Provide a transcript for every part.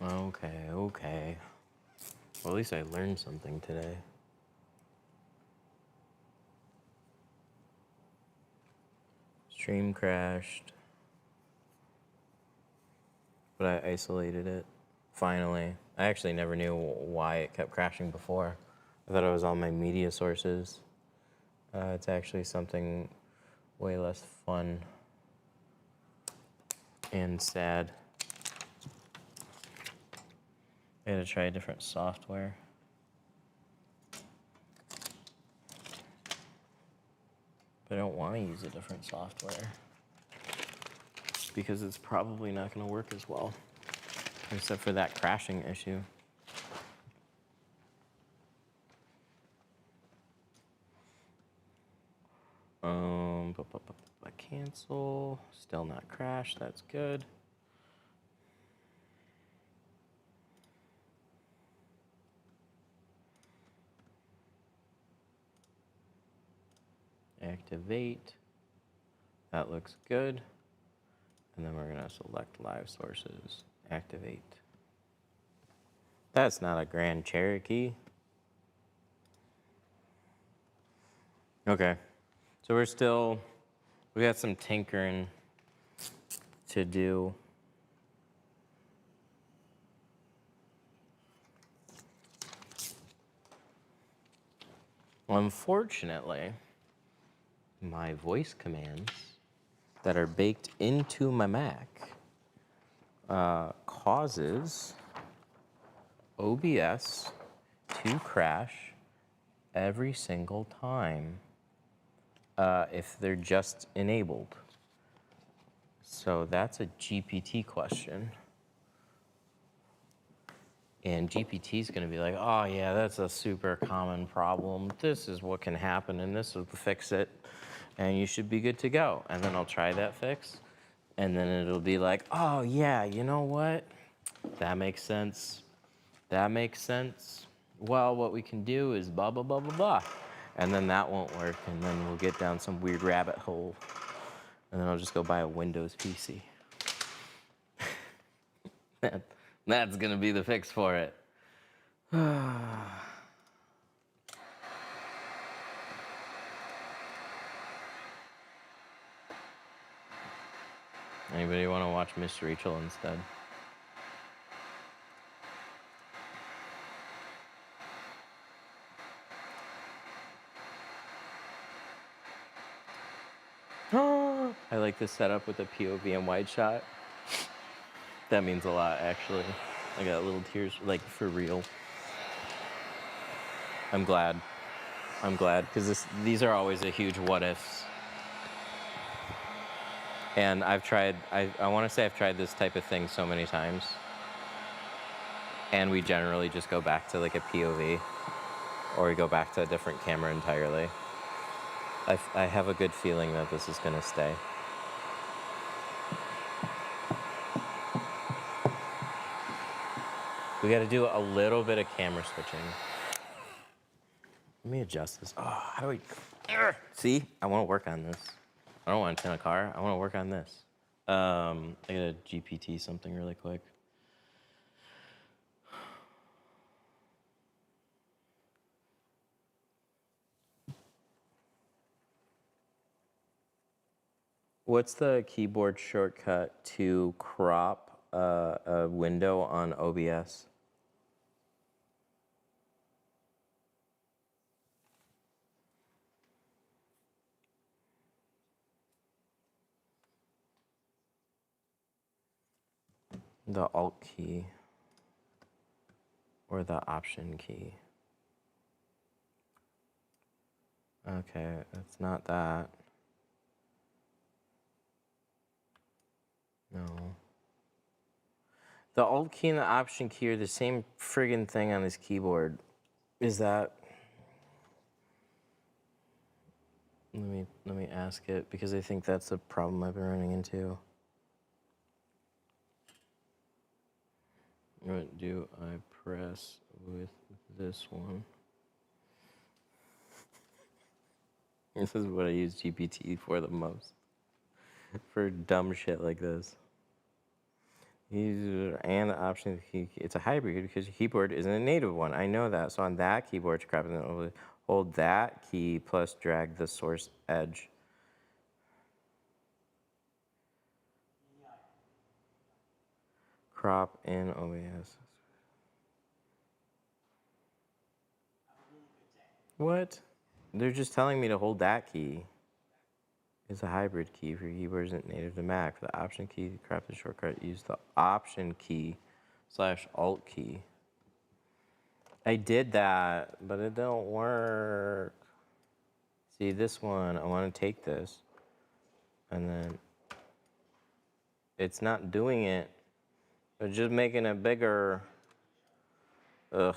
Okay, okay. Well, at least I learned something today. Stream crashed, but I isolated it. Finally. I actually never knew why it kept crashing before. I thought it was all my media sources. It's actually something way less fun and sad. I had to try a different software. But I don't want to use a different software because it's probably not going to work as well, except for that crashing issue. Cancel, still not crash, that's good. Activate, that looks good. And then we're gonna select live sources, activate. That's not a Grand Cherokee. Okay, so we got some tinkering to do. Well, unfortunately, my voice commands that are baked into my Mac causes OBS to crash every single time if they're just enabled. So that's a GPT question. And GPT is going to be like, oh yeah, that's a super common problem. This is what can happen and this will fix it. And you should be good to go. And then I'll try that fix. And then it'll be like, oh yeah, you know what? That makes sense. That makes sense. Well, what we can do is blah, blah, blah, blah, blah. And then that won't work. And then we'll get down some weird rabbit hole. And then I'll just go buy a Windows PC. That's gonna be the fix for it. Anybody want to watch Miss Rachel instead? I like this setup with a POV and wide shot. That means a lot, actually. I got little tears, like, for real. I'm glad, because these are always a huge what ifs. And I want to say I've tried this type of thing so many times. And we generally just go back to like a POV, or we go back to a different camera entirely. I have a good feeling that this is going to stay. We got to do a little bit of camera switching. Let me adjust this. Oh, how do we... See? I want to work on this. I don't want to tint a car. I want to work on this. I gotta GPT something really quick. What's the keyboard shortcut to crop a window on OBS? The Alt key or the Option key? Okay, it's not that. No. The Alt key and the Option key are the same friggin' thing on this keyboard. Is that... Let me ask it, because I think that's a problem I've been running into. What do I press with this one? This is what I use GPT for the most. For dumb shit like this. And the option, it's a hybrid because your keyboard isn't a native one. I know that. So on that keyboard, to crop it, hold that key plus drag the source edge. Crop in OBS. What? They're just telling me to hold that key. It's a hybrid key for keyboard isn't native to Mac. For the option key, crop the shortcut, use the option key / alt key. I did that, but it don't work. See this one, I want to take this, and then it's not doing it. It's just making it bigger. Ugh.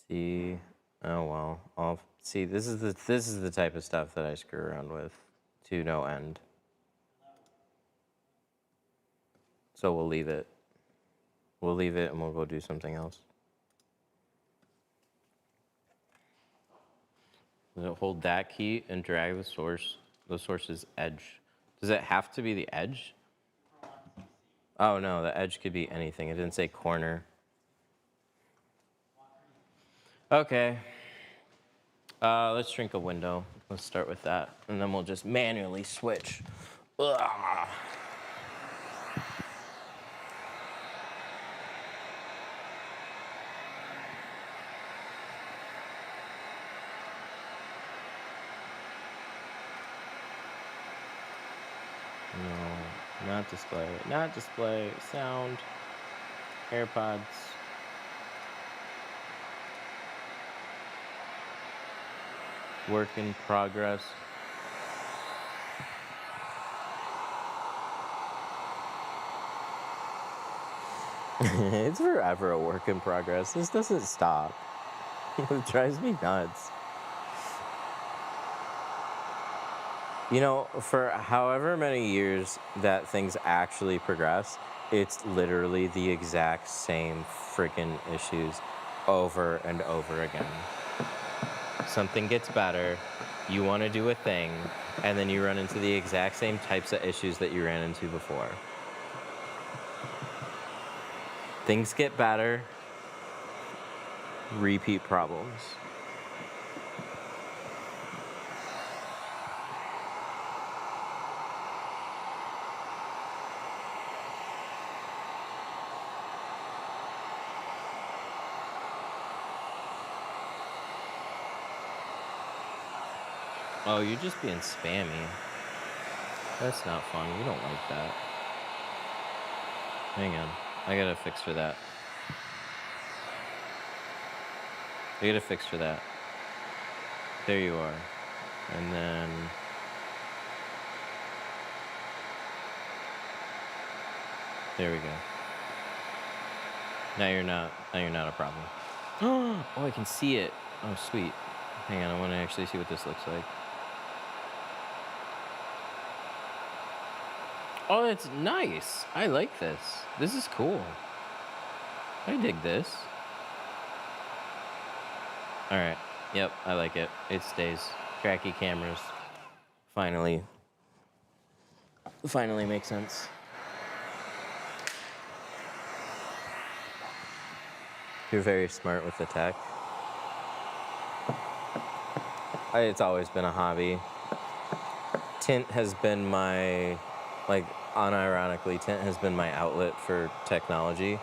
See, oh well. I'll see. This is the type of stuff that I screw around with to no end. So we'll leave it. We'll leave it and we'll go do something else. Hold that key and drag the source's edge. Does it have to be the edge? Oh no, the edge could be anything. It didn't say corner. Okay. Let's shrink a window. Let's start with that. And then we'll just manually switch. Ugh. No, not display. Not display. Sound. AirPods. Work in progress. It's forever a work in progress. This doesn't stop. It drives me nuts. You know, for however many years that things actually progress, it's literally the exact same freaking issues over and over again. Something gets better, you want to do a thing, and then you run into the exact same types of issues that you ran into before. Things get better, repeat problems. Oh, you're just being spammy. That's not fun. We don't like that. Hang on. I got a fix for that. I got a fix for that. There you are. And then... there we go. Now you're not a problem. Oh, I can see it. Oh, sweet. Hang on, I want to actually see what this looks like. Oh, that's nice. I like this. This is cool. I dig this. All right. Yep, I like it. It stays. Cherokee cameras. Finally makes sense. You're very smart with the tech. It's always been a hobby. Tint has been my, like, unironically, Tint has been my outlet for technology.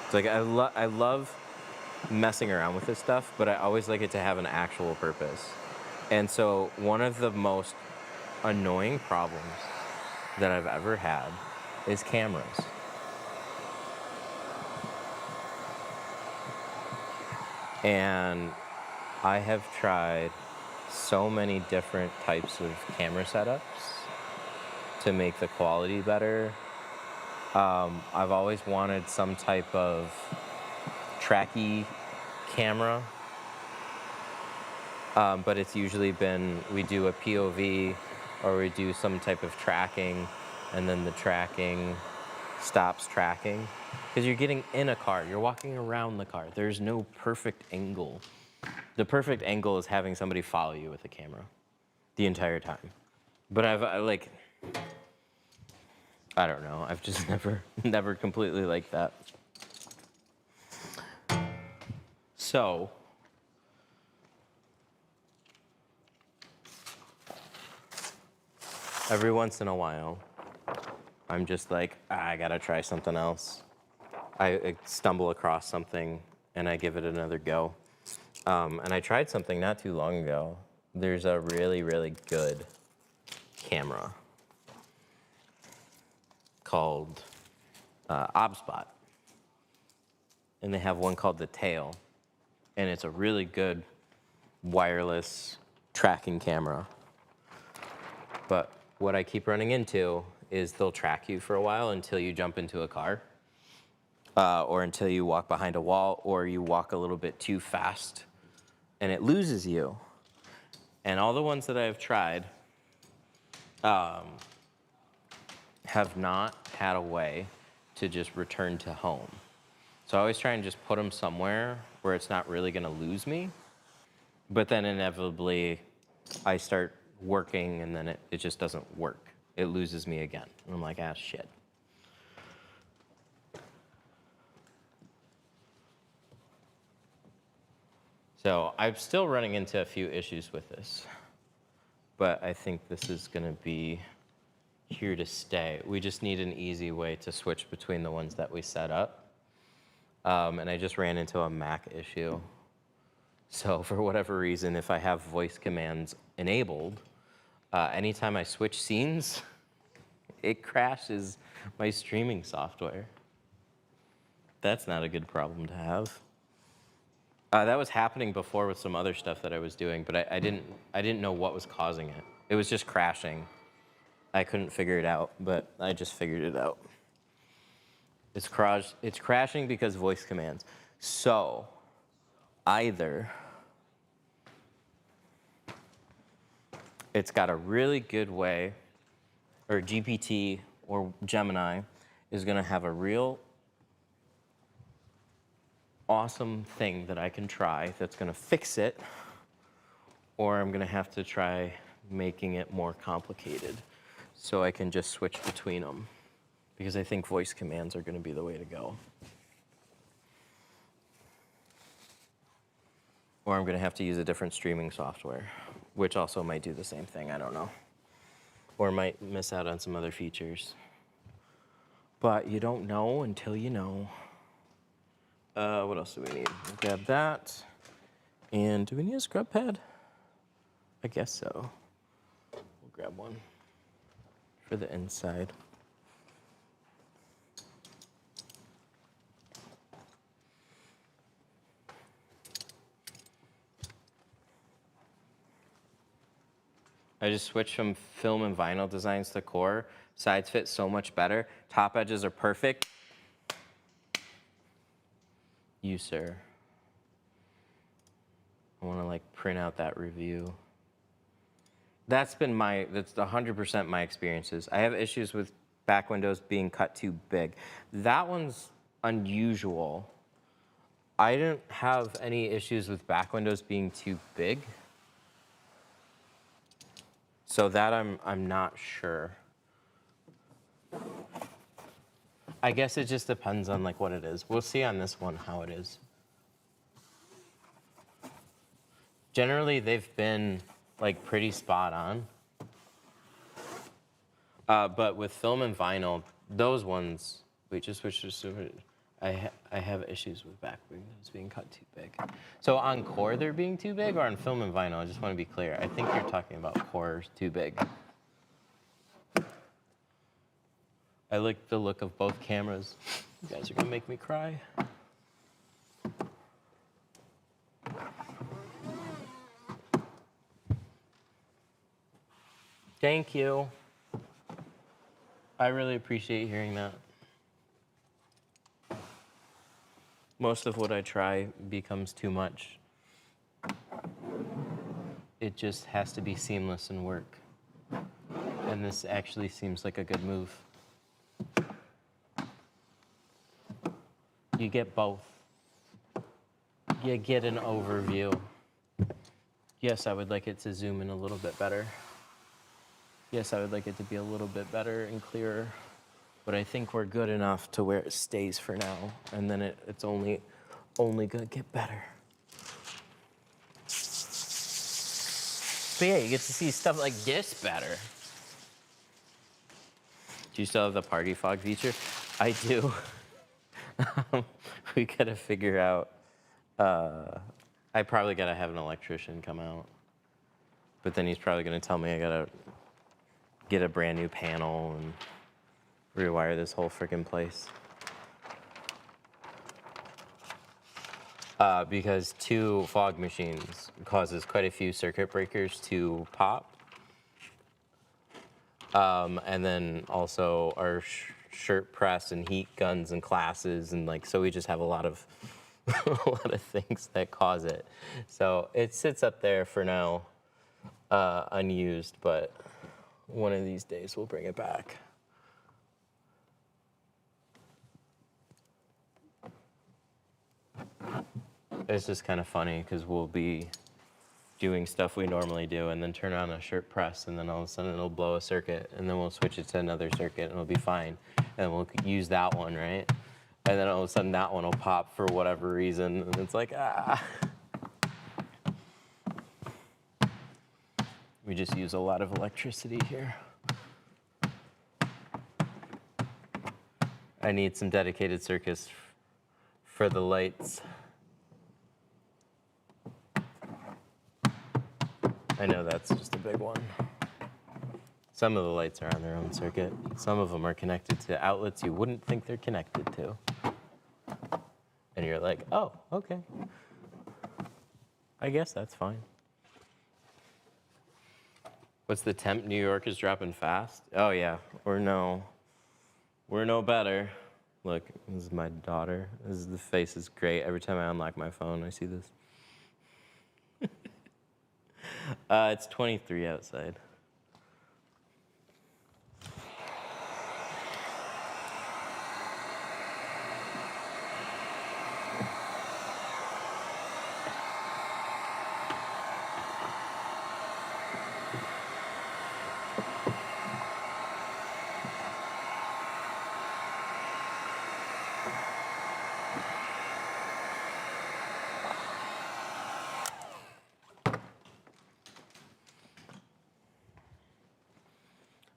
It's like, I love messing around with this stuff, but I always like it to have an actual purpose. And so one of the most annoying problems that I've ever had is cameras. And I have tried so many different types of camera setups to make the quality better. I've always wanted some type of tracky camera, but it's usually been we do a POV or we do some type of tracking, and then the tracking stops tracking. Because you're getting in a car, you're walking around the car. There's no perfect angle. The perfect angle is having somebody follow you with a camera the entire time. But I don't know. I've just never completely liked that. So, every once in a while, I'm just like, I gotta try something else. I stumble across something and I give it another go. And I tried something not too long ago. There's a really, really good camera called ObSpot. And they have one called the Tail. And it's a really good wireless tracking camera. But what I keep running into is they'll track you for a while until you jump into a car. Or until you walk behind a wall, or you walk a little bit too fast, and it loses you. And all the ones that I've tried have not had a way to just return to home. So I always try and just put them somewhere where it's not really gonna lose me. But then inevitably, I start working, and then it just doesn't work. It loses me again. And I'm like, ah, shit. So I'm still running into a few issues with this, but I think this is gonna be here to stay. We just need an easy way to switch between the ones that we set up. And I just ran into a Mac issue. So for whatever reason, if I have voice commands enabled, anytime I switch scenes, it crashes my streaming software. That's not a good problem to have. That was happening before with some other stuff that I was doing, but I didn't know what was causing it. It was just crashing. I couldn't figure it out, but I just figured it out. It's crashing because voice commands. So either it's got a really good way, or GPT or Gemini is gonna have a real awesome thing that I can try that's gonna fix it, or I'm gonna have to try making it more complicated so I can just switch between them, because I think voice commands are gonna be the way to go. Or I'm gonna have to use a different streaming software, which also might do the same thing, I don't know. Or might miss out on some other features. But you don't know until you know. What else do we need? We'll grab that. And do we need a scrub pad? I guess so. We'll grab one for the inside. I just switched from film and vinyl designs to core. Sides fit so much better. Top edges are perfect. You, sir. I want to like print out that review. That's 100% my experiences. I have issues with back windows being cut too big. That one's unusual. I didn't have any issues with back windows being too big. So that I'm not sure. I guess it just depends on like what it is. We'll see on this one how it is. Generally, they've been like pretty spot on. But with film and vinyl, those ones, wait, just switch to, I have issues with back windows being cut too big. So on core, they're being too big, or on film and vinyl? I just want to be clear. I think you're talking about core too big. I like the look of both cameras. You guys are gonna make me cry. Thank you. I really appreciate hearing that. Most of what I try becomes too much. It just has to be seamless and work. And this actually seems like a good move. You get both. You get an overview. Yes, I would like it to zoom in a little bit better. Yes, I would like it to be a little bit better and clearer. But I think we're good enough to where it stays for now. And then it's only gonna get better. But yeah, you get to see stuff like this better. Do you still have the party fog feature? I do. We gotta figure out, I probably gotta have an electrician come out. But then he's probably gonna tell me I gotta get a brand new panel and rewire this whole freaking place. Because 2 fog machines causes quite a few circuit breakers to pop. And then also our shirt press and heat guns and classes, and like, so we just have a lot of a lot of things that cause it. So it sits up there for now, unused, but one of these days we'll bring it back. It's just kind of funny because we'll be doing stuff we normally do and then turn on a shirt press, and then all of a sudden it'll blow a circuit, and then we'll switch it to another circuit and it'll be fine. And we'll use that one, right? And then all of a sudden that one will pop for whatever reason, and it's like, ah. We just use a lot of electricity here. I need some dedicated circuits for the lights. I know that's just a big one. Some of the lights are on their own circuit. Some of them are connected to outlets you wouldn't think they're connected to. And you're like, oh, okay. I guess that's fine. What's the temp? New York is dropping fast? Oh yeah, we're no better. Look, this is my daughter. The face is great. Every time I unlock my phone, I see this. It's 23 outside.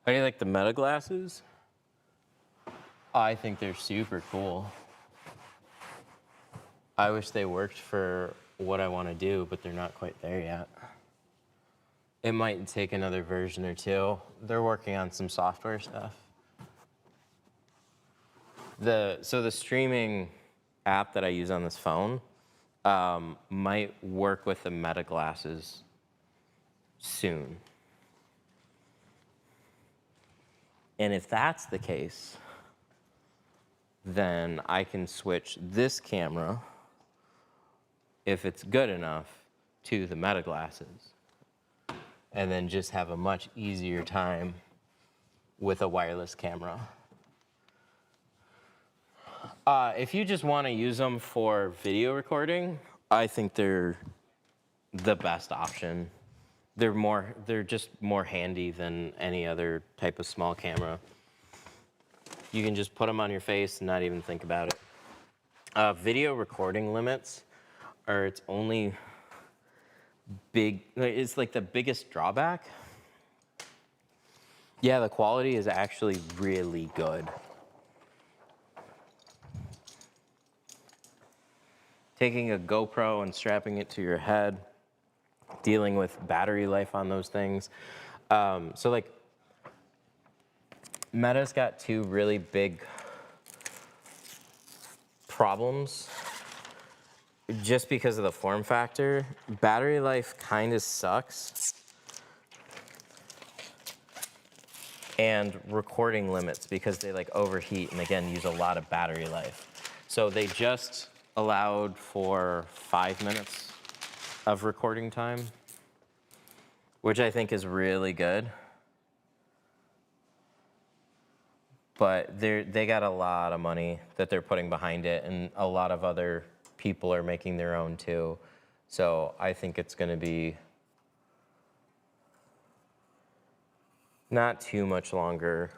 How do you like the Meta glasses? I think they're super cool. I wish they worked for what I want to do, but they're not quite there yet. It might take another version or 2. They're working on some software stuff. So the streaming app that I use on this phone might work with the Meta glasses soon. And if that's the case, then I can switch this camera, if it's good enough, to the Meta glasses. And then just have a much easier time with a wireless camera. If you just want to use them for video recording, I think they're the best option. They're just more handy than any other type of small camera. You can just put them on your face and not even think about it. Video recording limits are its only it's like the biggest drawback. Yeah, the quality is actually really good. Taking a GoPro and strapping it to your head, dealing with battery life on those things. So like, Meta's got 2 really big problems just because of the form factor. Battery life kind of sucks. And recording limits because they like overheat and again use a lot of battery life. So they just allowed for 5 minutes of recording time, which I think is really good. but they got a lot of money that they're putting behind it, and a lot of other people are making their own too. So I think it's going to be not too much longer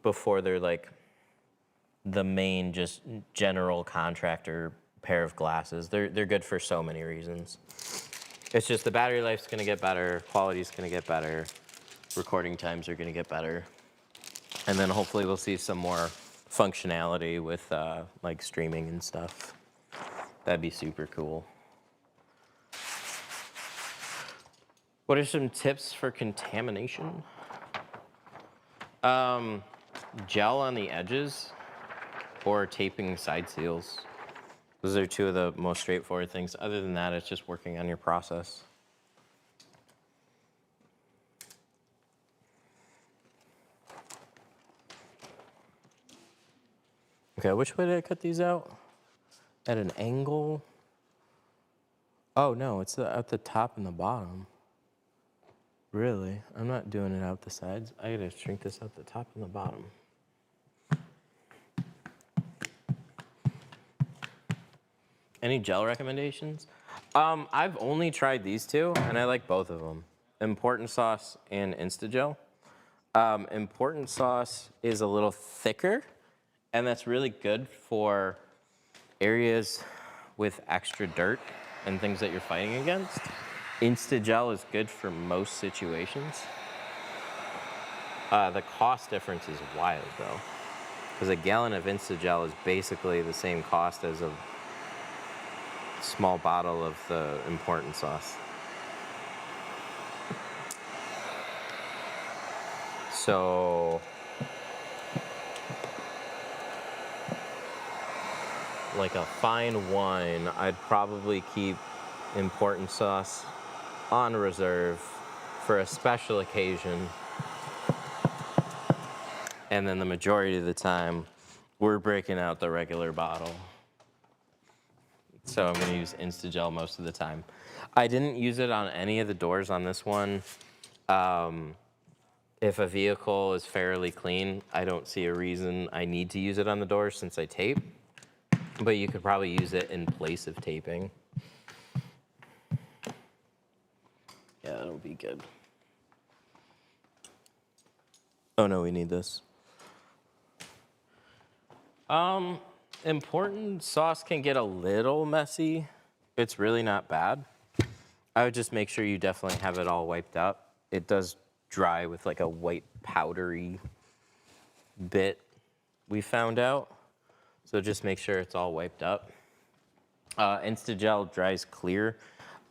before they're like the main just general contractor pair of glasses. They're good for so many reasons. It's just the battery life's going to get better, quality's going to get better, recording times are going to get better, and then hopefully we'll see some more functionality with like streaming and stuff. That'd be super cool. What are some tips for contamination? Gel on the edges or taping side seals. Those are two of the most straightforward things. Other than that, it's just working on your process. Okay, which way did I cut these out? At an angle? Oh no, it's at the top and the bottom. Really? I'm not doing it out the sides. I gotta shrink this out the top and the bottom. Any gel recommendations? I've only tried these two, and I like both of them. Important Sauce and Instagel. Important Sauce is a little thicker, and that's really good for areas with extra dirt and things that you're fighting against. Instagel is good for most situations. The cost difference is wild, though, because a gallon of Instagel is basically the same cost as a small bottle of the Important Sauce. So like a fine wine, I'd probably keep Important Sauce on reserve for a special occasion. And then the majority of the time, we're breaking out the regular bottle. So I'm gonna use Instagel most of the time. I didn't use it on any of the doors on this one. If a vehicle is fairly clean, I don't see a reason I need to use it on the doors since I tape. But you could probably use it in place of taping. Yeah, that'll be good. Oh no, we need this. Important Sauce can get a little messy. It's really not bad. I would just make sure you definitely have it all wiped up. It does dry with like a white powdery bit we found out. So just make sure it's all wiped up. Instagel dries clear,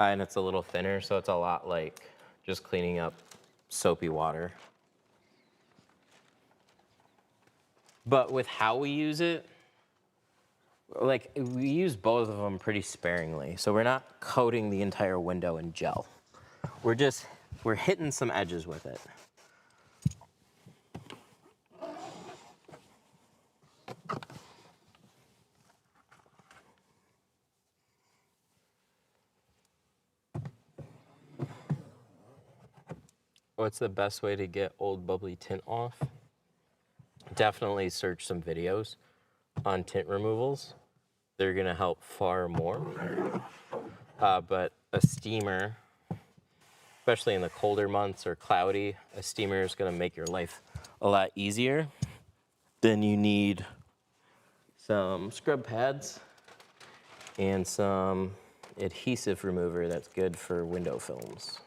and it's a little thinner, so it's a lot like just cleaning up soapy water. But with how we use it, like we use both of them pretty sparingly. So we're not coating the entire window in gel. We're hitting some edges with it. What's the best way to get old bubbly tint off? Definitely search some videos on tint removals. They're gonna help far more. But a steamer, especially in the colder months or cloudy, a steamer is gonna make your life a lot easier. Then you need some scrub pads and some adhesive remover that's good for window films.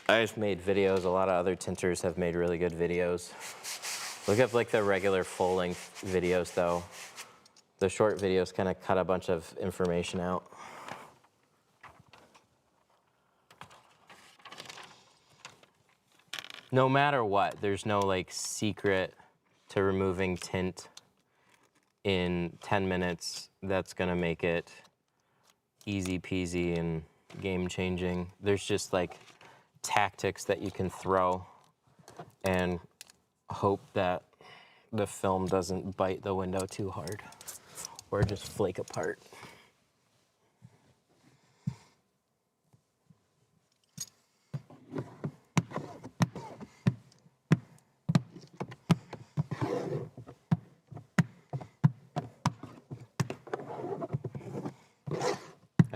I just made videos. A lot of other tinters have made really good videos. Look up like the regular full-length videos though. The short videos kind of cut a bunch of information out. No matter what, there's no like secret to removing tint in 10 minutes that's gonna make it easy peasy and game changing. There's just like tactics that you can throw and hope that the film doesn't bite the window too hard or just flake apart.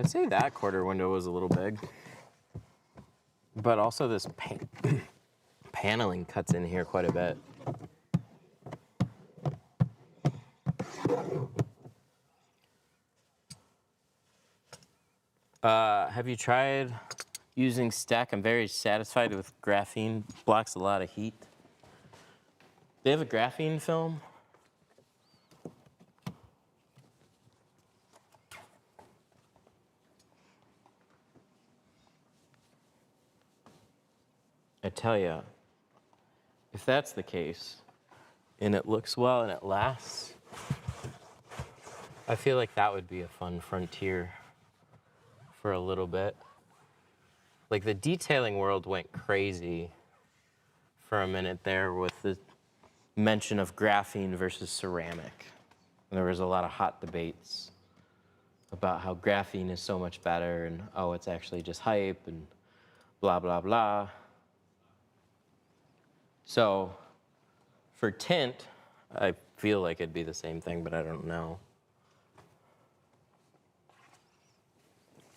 I'd say that quarter window was a little big. But also this paneling cuts in here quite a bit. Have you tried using Stack? I'm very satisfied with graphene. Blocks a lot of heat. They have a graphene film. I tell you, if that's the case, and it looks well and it lasts, I feel like that would be a fun frontier for a little bit. Like the detailing world went crazy for a minute there with the mention of graphene versus ceramic. And there was a lot of hot debates about how graphene is so much better and, oh, it's actually just hype and blah, blah, blah. So for tint, I feel like it'd be the same thing, but I don't know.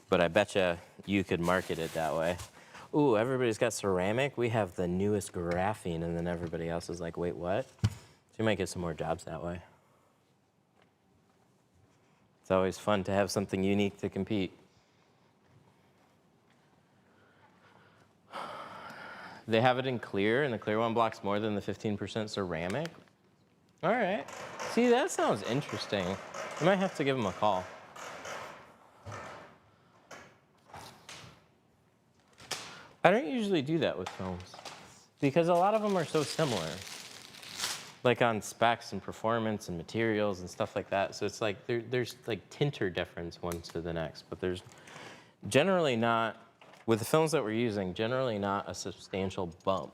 But I bet you could market it that way. Ooh, everybody's got ceramic. We have the newest graphene, and then everybody else is like, wait, what? So you might get some more jobs that way. It's always fun to have something unique to compete. They have it in clear, and the clear one blocks more than the 15% ceramic. All right. See, that sounds interesting. I might have to give them a call. I don't usually do that with films because a lot of them are so similar, like on specs and performance and materials and stuff like that. So it's like there's like tinter difference one to the next, but there's generally not, with the films that we're using, generally not a substantial bump.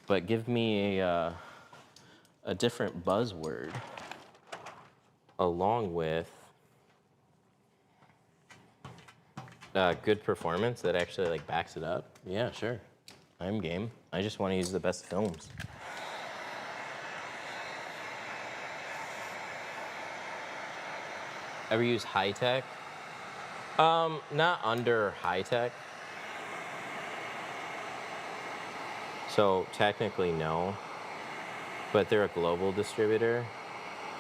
But give me a different buzzword along with good performance that actually like backs it up. Yeah, sure. I'm game. I just want to use the best films. Ever use high tech? Not under high tech. So technically no, but they're a global distributor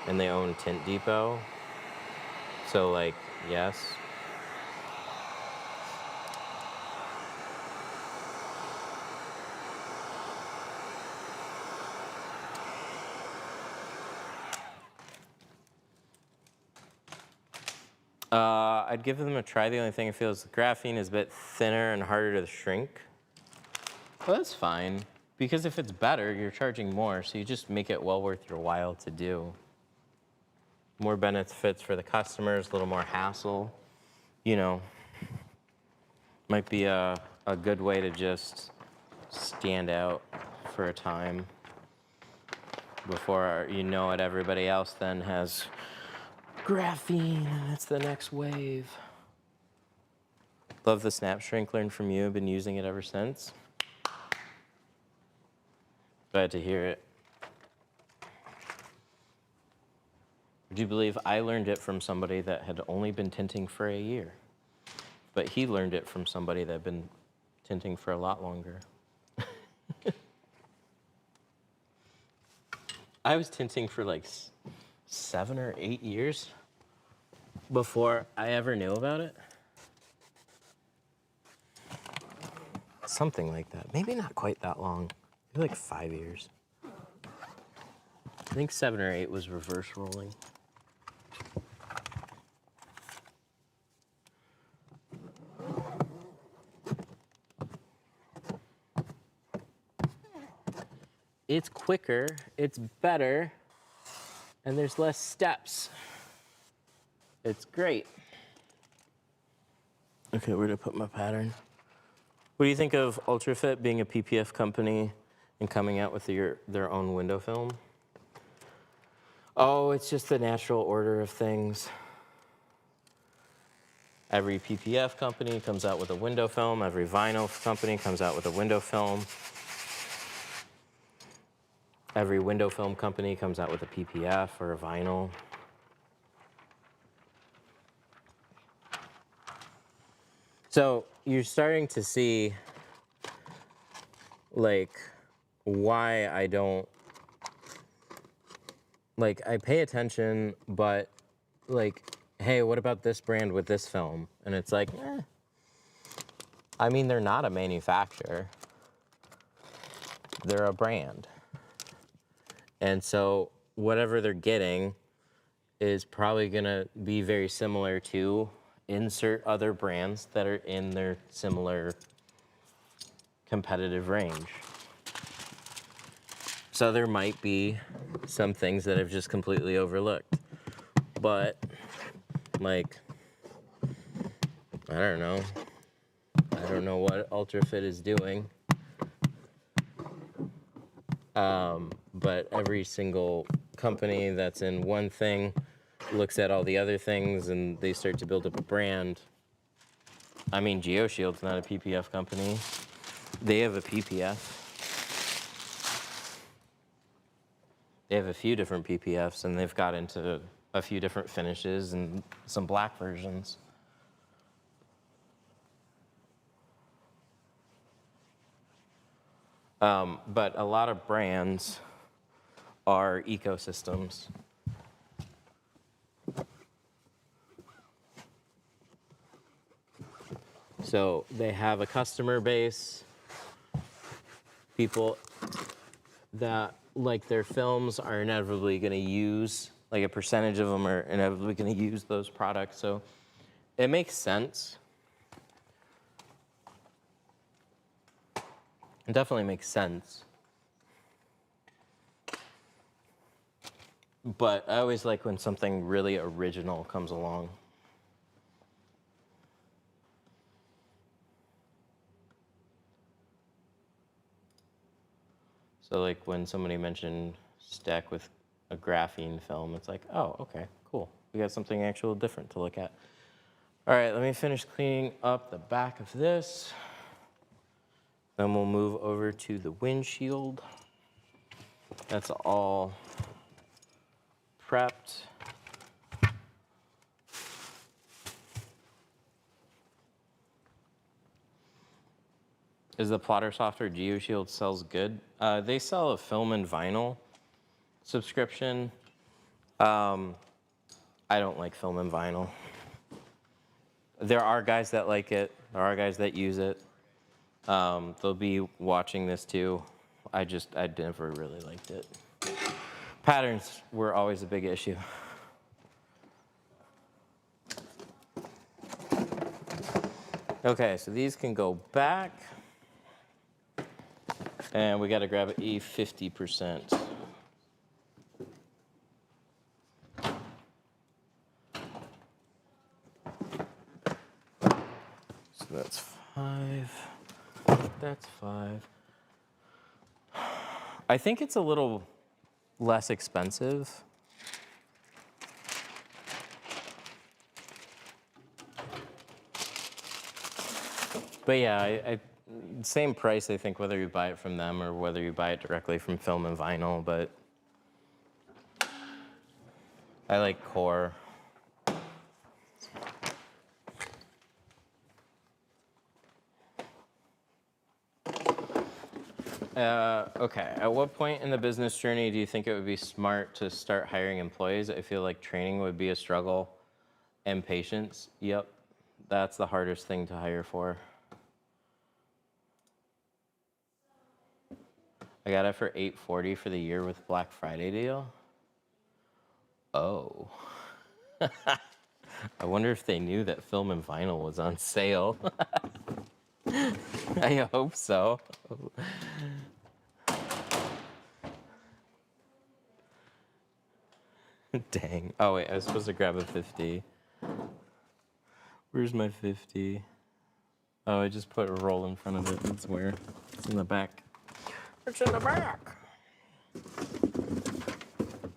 and they own Tint Depot. So like, yes. I'd give them a try. The only thing I feel is the graphene is a bit thinner and harder to shrink. Well, that's fine, because if it's better, you're charging more, so you just make it well worth your while to do. More benefits for the customers, a little more hassle. You know, might be a good way to just stand out for a time before you know it, everybody else then has graphene, and it's the next wave. Love the snap shrink, learned from you. I've been using it ever since. Glad to hear it. Would you believe I learned it from somebody that had only been tinting for a year? But he learned it from somebody that had been tinting for a lot longer. I was tinting for like 7 or 8 years before I ever knew about it. Something like that. Maybe not quite that long. Maybe like 5 years. I think 7 or 8 was reverse rolling. It's quicker, it's better, and there's less steps. It's great. Okay, where to put my pattern? What do you think of Ultrafit being a PPF company and coming out with their own window film? Oh, it's just the natural order of things. Every PPF company comes out with a window film. Every vinyl company comes out with a window film. Every window film company comes out with a PPF or a vinyl. So you're starting to see like why I don't like I pay attention, but like, hey, what about this brand with this film? And it's like, I mean, they're not a manufacturer. They're a brand. And so whatever they're getting is probably gonna be very similar to insert other brands that are in their similar competitive range. So there might be some things that I've just completely overlooked. But, like, I don't know. I don't know what UltraFit is doing. But every single company that's in one thing looks at all the other things and they start to build up a brand. I mean, GeoShield's not a PPF company. They have a PPF. They have a few different PPFs, and they've got into a few different finishes and some black versions. But a lot of brands are ecosystems. So they have a customer base, people that like their films are inevitably going to use, like a percentage of them are inevitably going to use those products. So it makes sense. It definitely makes sense. But I always like when something really original comes along. So like when somebody mentioned stack with a graphene film, it's like, oh, okay, cool. We got something actual different to look at. All right, let me finish cleaning up the back of this. Then we'll move over to the windshield. That's all prepped. Is the plotter software GeoShield sells good? They sell a film and vinyl subscription. I don't like film and vinyl. There are guys that like it. There are guys that use it. They'll be watching this too. I never really liked it. Patterns were always a big issue. Okay, so these can go back. And we got to grab a 50%. So that's 5. That's 5. I think it's a little less expensive. But yeah, same price, I think, whether you buy it from them or whether you buy it directly from Film and Vinyl, but I like Core. Okay, at what point in the business journey do you think it would be smart to start hiring employees? I feel like training would be a struggle and patience. Yep, that's the hardest thing to hire for. I got it for $840 for the year with Black Friday deal. Oh. I wonder if they knew that Film and Vinyl was on sale. I hope so. Dang. Oh, wait, I was supposed to grab a 50. Where's my 50? Oh, I just put a roll in front of it. That's where. It's in the back. It's in the back.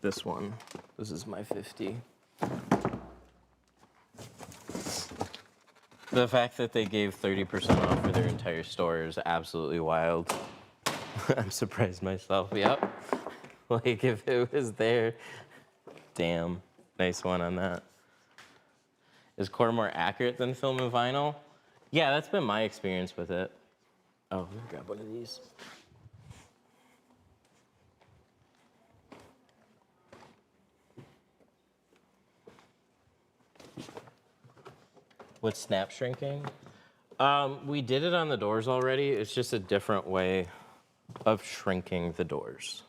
This one. This is my 50. The fact that they gave 30% off for their entire store is absolutely wild. I'm surprised myself. Yep. Like if it was there. Damn. Nice one on that. Is Core more accurate than Film and Vinyl? Yeah, that's been my experience with it. Oh, let me grab one of these. With snap shrinking? We did it on the doors already. It's just a different way of shrinking the doors.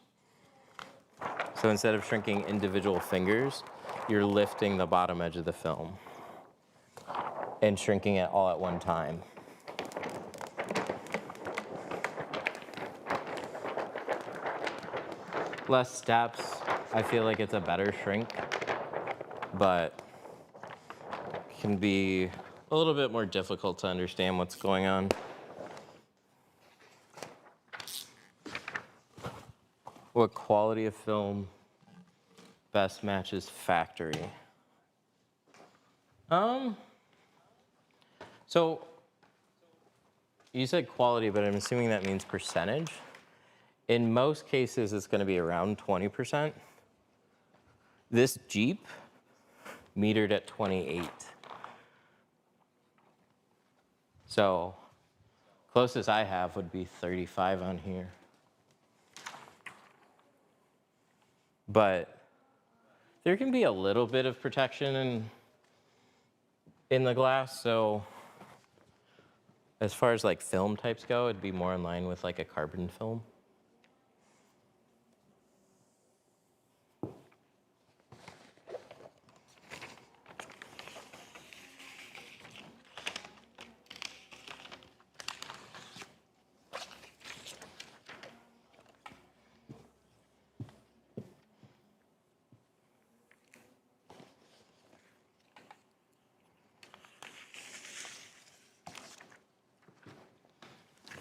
So instead of shrinking individual fingers, you're lifting the bottom edge of the film and shrinking it all at one time. Less steps. I feel like it's a better shrink, but can be a little bit more difficult to understand what's going on. What quality of film best matches factory? So you said quality, but I'm assuming that means percentage. In most cases, it's going to be around 20%. This Jeep metered at 28. So closest I have would be 35 on here. But there can be a little bit of protection in the glass. So as far as like film types go, it'd be more in line with like a carbon film.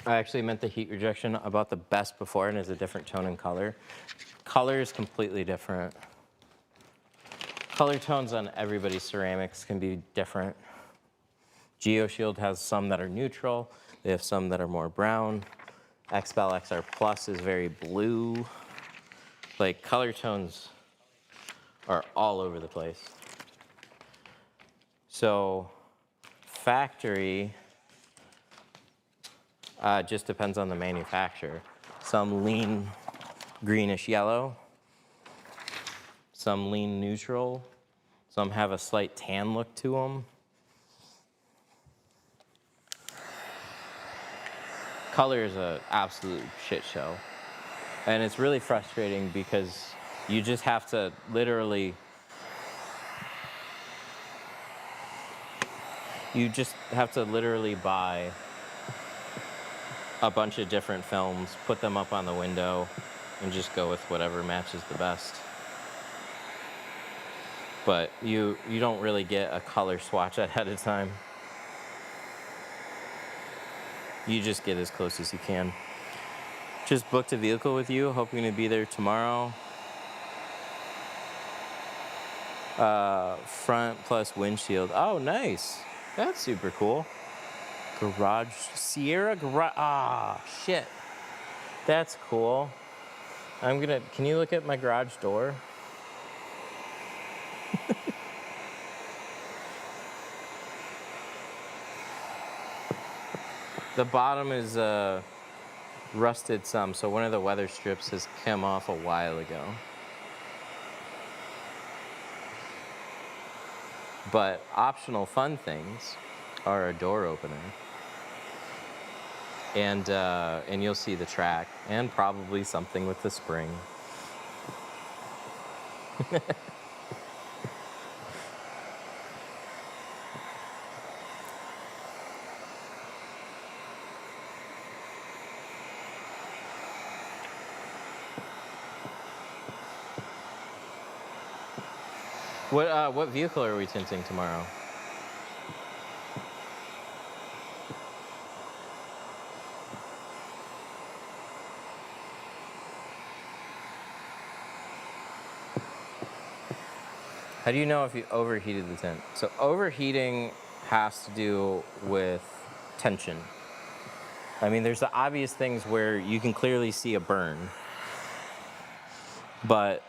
I actually meant the heat rejection about the best before, and is a different tone and color. Color is completely different. Color tones on everybody's ceramics can be different. GeoShield has some that are neutral. They have some that are more brown. XPAL XR Plus is very blue. Like, color tones are all over the place. So factory just depends on the manufacturer. Some lean greenish yellow, some lean neutral, some have a slight tan look to them. Color is an absolute shit show. And it's really frustrating because you just have to literally, buy a bunch of different films, put them up on the window, and just go with whatever matches the best. But you don't really get a color swatch ahead of time. You just get as close as you can. Just booked a vehicle with you, hoping to be there tomorrow. Front plus windshield. Oh, nice. That's super cool. Garage, Sierra garage, shit. That's cool. Can you look at my garage door? The bottom is rusted some, so one of the weather strips has come off a while ago. But optional fun things are a door opener. And you'll see the track, and probably something with the spring. What vehicle are we tinting tomorrow? How do you know if you overheated the tint? So overheating has to do with tension. I mean, there's the obvious things where you can clearly see a burn, but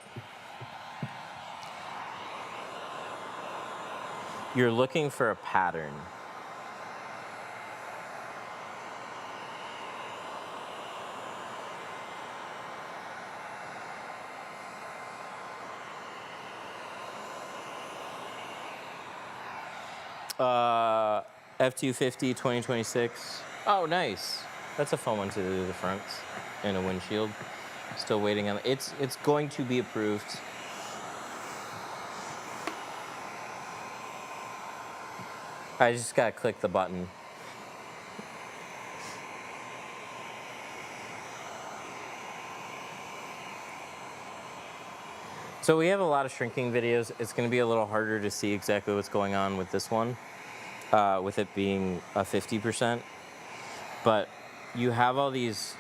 you're looking for a pattern. F-250 2026. Oh, nice. That's a fun one to do the fronts and a windshield. Still waiting on it's going to be approved. I just gotta click the button. So we have a lot of shrinking videos. It's going to be a little harder to see exactly what's going on with this one, with it being a 50%. But you have all these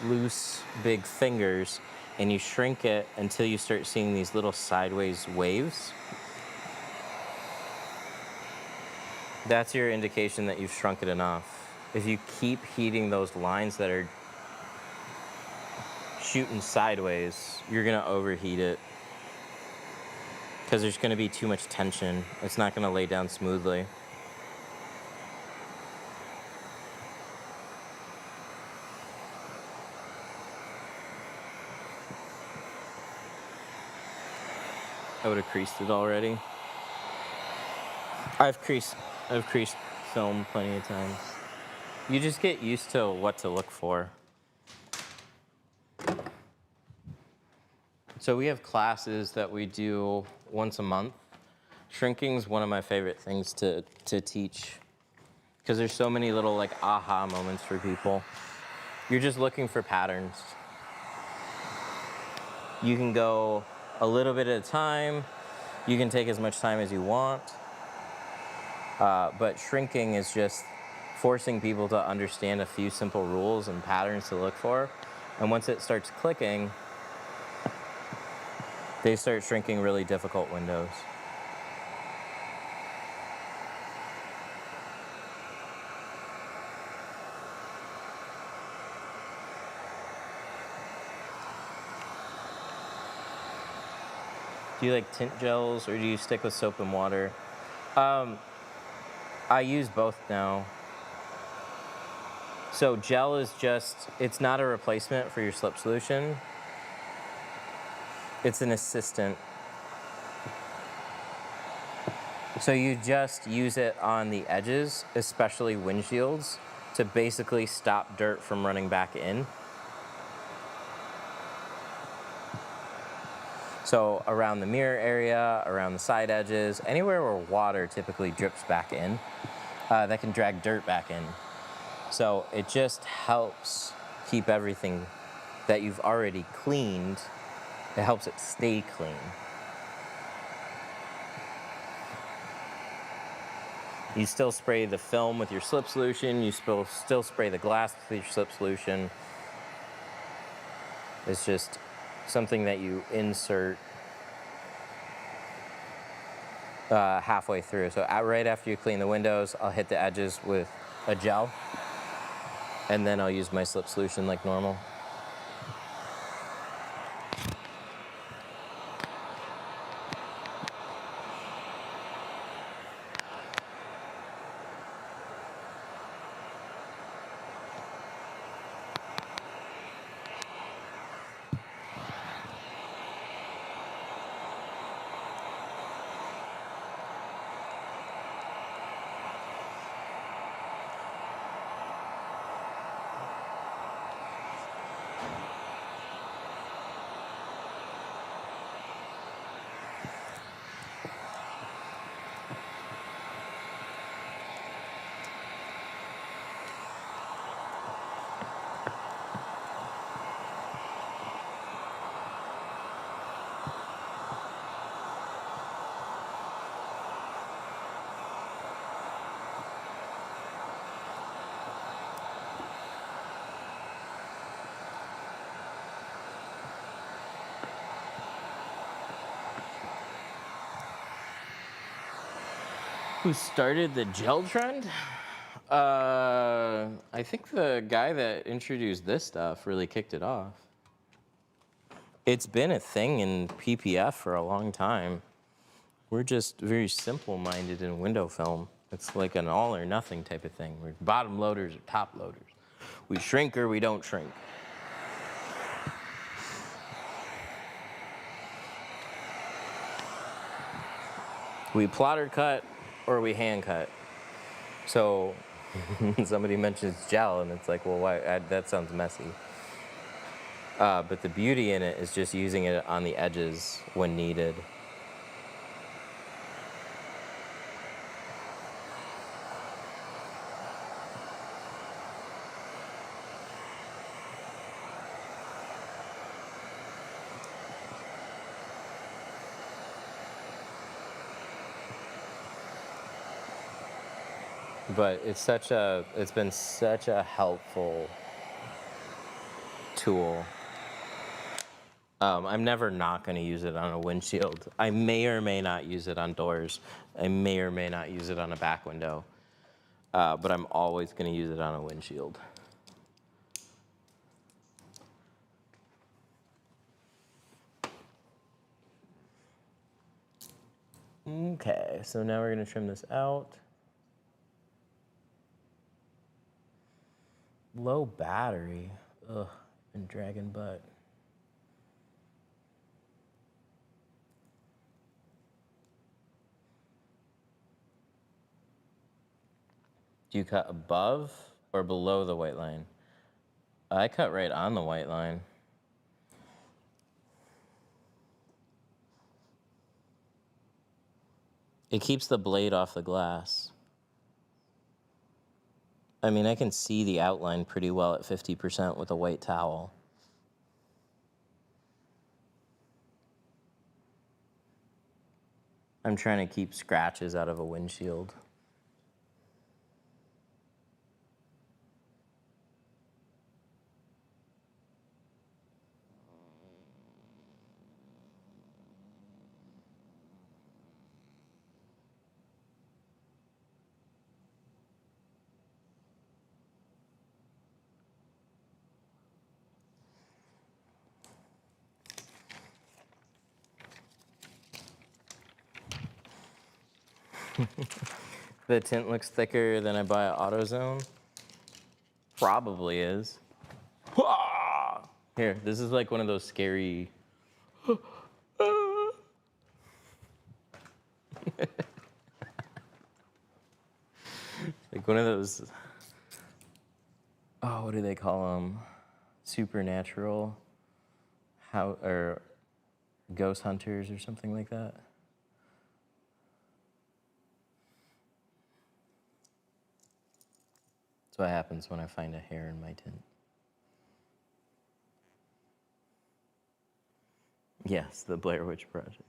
loose, big fingers, and you shrink it until you start seeing these little sideways waves. That's your indication that you've shrunk it enough. If you keep heating those lines that are shooting sideways, you're going to overheat it, because there's going to be too much tension. It's not going to lay down smoothly. I would have creased it already. I've creased film plenty of times. You just get used to what to look for. So we have classes that we do once a month. Shrinking is one of my favorite things to teach, because there's so many little like aha moments for people. You're just looking for patterns. You can go a little bit at a time. You can take as much time as you want. But shrinking is just forcing people to understand a few simple rules and patterns to look for. And once it starts clicking, they start shrinking really difficult windows. Do you like tint gels, or do you stick with soap and water? I use both now. So gel is just, it's not a replacement for your slip solution. It's an assistant. So you just use it on the edges, especially windshields, to basically stop dirt from running back in. So around the mirror area, around the side edges, anywhere where water typically drips back in, that can drag dirt back in. So it just helps keep everything that you've already cleaned, it helps it stay clean. You still spray the film with your slip solution, you still spray the glass with your slip solution. It's just something that you insert halfway through. So right after you clean the windows, I'll hit the edges with a gel, and then I'll use my slip solution like normal. Who started the gel trend? I think the guy that introduced this stuff really kicked it off. It's been a thing in PPF for a long time. We're just very simple-minded in window film. It's like an all or nothing type of thing. We're bottom loaders or top loaders. We shrink or we don't shrink. We plotter cut or we hand cut. So somebody mentions gel, and it's like, well, why? That sounds messy. But the beauty in it is just using it on the edges when needed. But it's been such a helpful tool. I'm never not going to use it on a windshield. I may or may not use it on doors. I may or may not use it on a back window. But I'm always going to use it on a windshield. Okay, so now we're going to trim this out. Low battery. Ugh, been dragging butt. Do you cut above or below the white line? I cut right on the white line. It keeps the blade off the glass. I mean, I can see the outline pretty well at 50% with a white towel. I'm trying to keep scratches out of a windshield. The tint looks thicker than I buy at AutoZone. Probably is. Here, this is like one of those scary. Like one of those. Oh, what do they call them? Supernatural, or ghost hunters or something like that. That's what happens when I find a hair in my tint. Yes, the Blair Witch Project.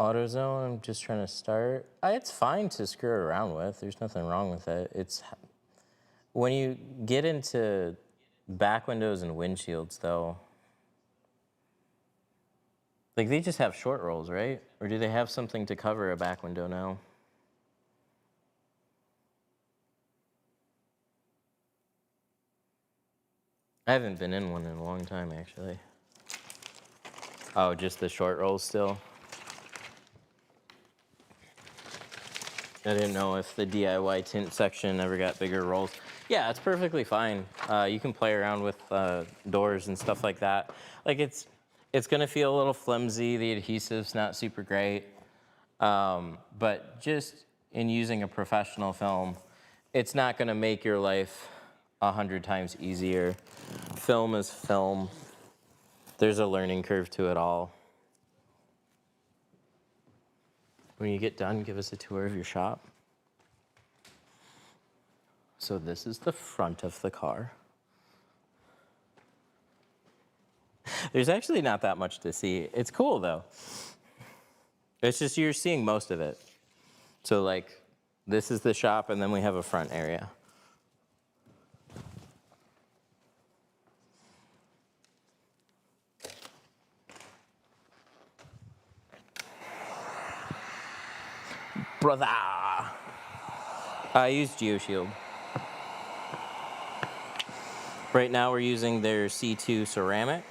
AutoZone, I'm just trying to start. It's fine to screw around with. There's nothing wrong with it. It's when you get into back windows and windshields, though. Like they just have short rolls, right? Or do they have something to cover a back window now? I haven't been in one in a long time, actually. Oh, just the short rolls still? I didn't know if the DIY tint section ever got bigger rolls. Yeah, it's perfectly fine. You can play around with doors and stuff like that. Like it's gonna feel a little flimsy. The adhesive's not super great. But just in using a professional film, it's not gonna make your life 100 times easier. Film is film. There's a learning curve to it all. When you get done, give us a tour of your shop. So this is the front of the car. There's actually not that much to see. It's cool though. It's just you're seeing most of it. So like, this is the shop and then we have a front area. Brother! I use GeoShield. Right now we're using their C2 ceramic.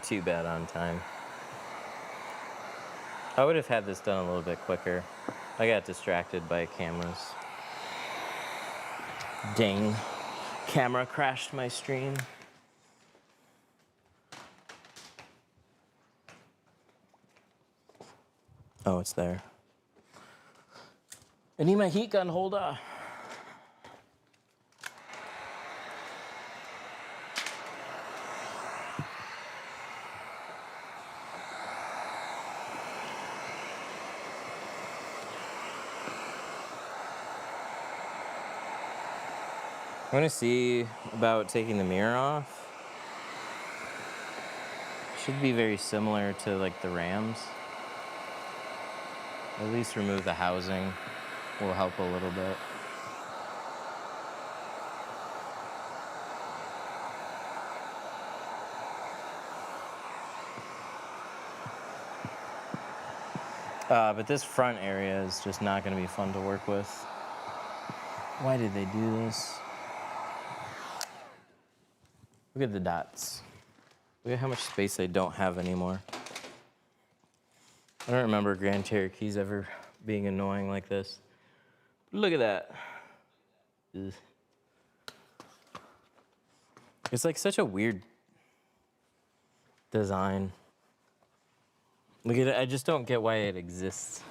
not too bad on time. I would have had this done a little bit quicker. I got distracted by cameras. Dang. Camera crashed my stream. Oh, it's there. I need my heat gun holder. I want to see about taking the mirror off. Should be very similar to like the Rams. At least remove the housing will help a little bit. But this front area is just not going to be fun to work with. Why did they do this? Look at the dots. Look at how much space they don't have anymore. I don't remember Grand Cherokees ever being annoying like this. Look at that. Ugh. It's like such a weird design. Look at it, I just don't get why it exists.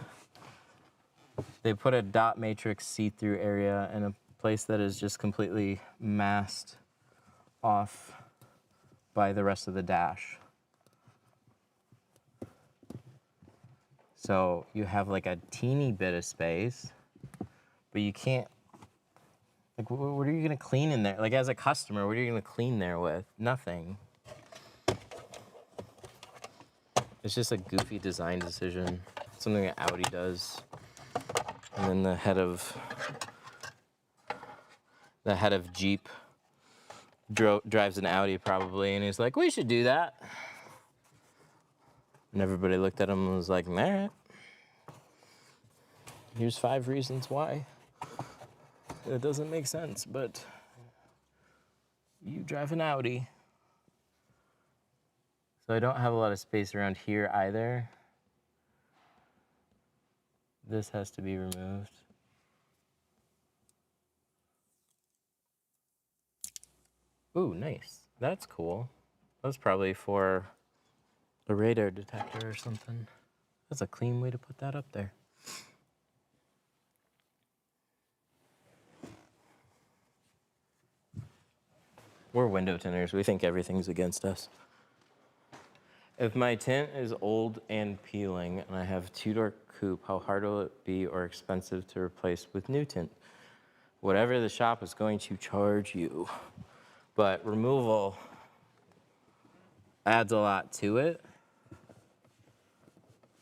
They put a dot matrix see-through area in a place that is just completely masked off by the rest of the dash. So you have like a teeny bit of space, but you can't, like what are you gonna clean in there? Like as a customer, what are you gonna clean there with? Nothing. It's just a goofy design decision. Something that Audi does. And then the head of Jeep drives an Audi probably, and he's like, we should do that. And everybody looked at him and was like, all right. Here's 5 reasons why. It doesn't make sense, but you drive an Audi. So I don't have a lot of space around here either. This has to be removed. Ooh, nice. That's cool. That's probably for a radar detector or something. That's a clean way to put that up there. We're window tinters. We think everything's against us. If my tint is old and peeling and I have 2-door coupe, how hard will it be or expensive to replace with new tint? Whatever the shop is going to charge you. But removal adds a lot to it.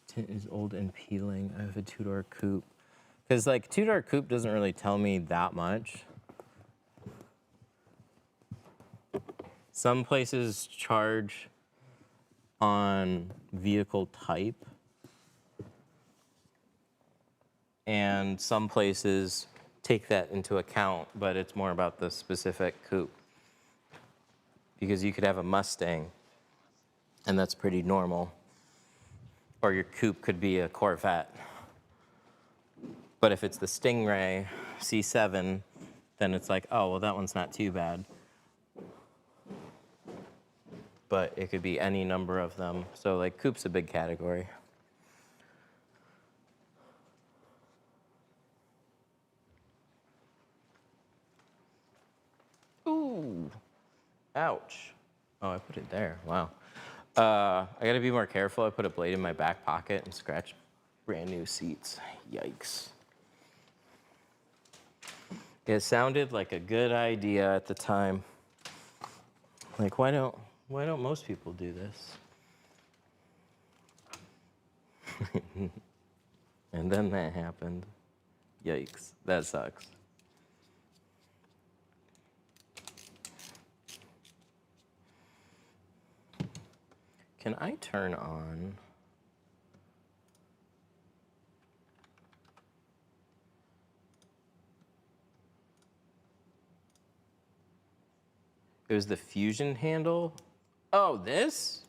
Tint is old and peeling. I have a 2-door coupe. Because like 2-door coupe doesn't really tell me that much. Some places charge on vehicle type, and some places take that into account, but it's more about the specific coupe. Because you could have a Mustang, and that's pretty normal, or your coupe could be a Corvette. But if it's the Stingray C7, then it's like, oh, well, that one's not too bad. But it could be any number of them. So like coupe's a big category. Ooh, ouch. Oh, I put it there, wow. I gotta be more careful. I put a blade in my back pocket and scratched brand new seats. Yikes. It sounded like a good idea at the time. Like, why don't most people do this? And then that happened. Yikes, that sucks. Can I turn on? It was the fusion handle. Oh, this?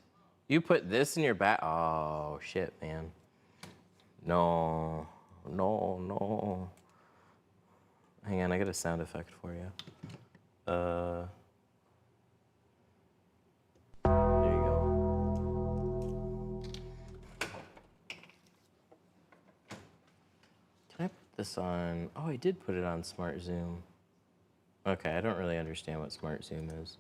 You put this in your back. Oh, shit, man. No. No. Hang on, I got a sound effect for you. There you go. Can I put this on? Oh, I did put it on Smart Zoom. Okay, I don't really understand what Smart Zoom is.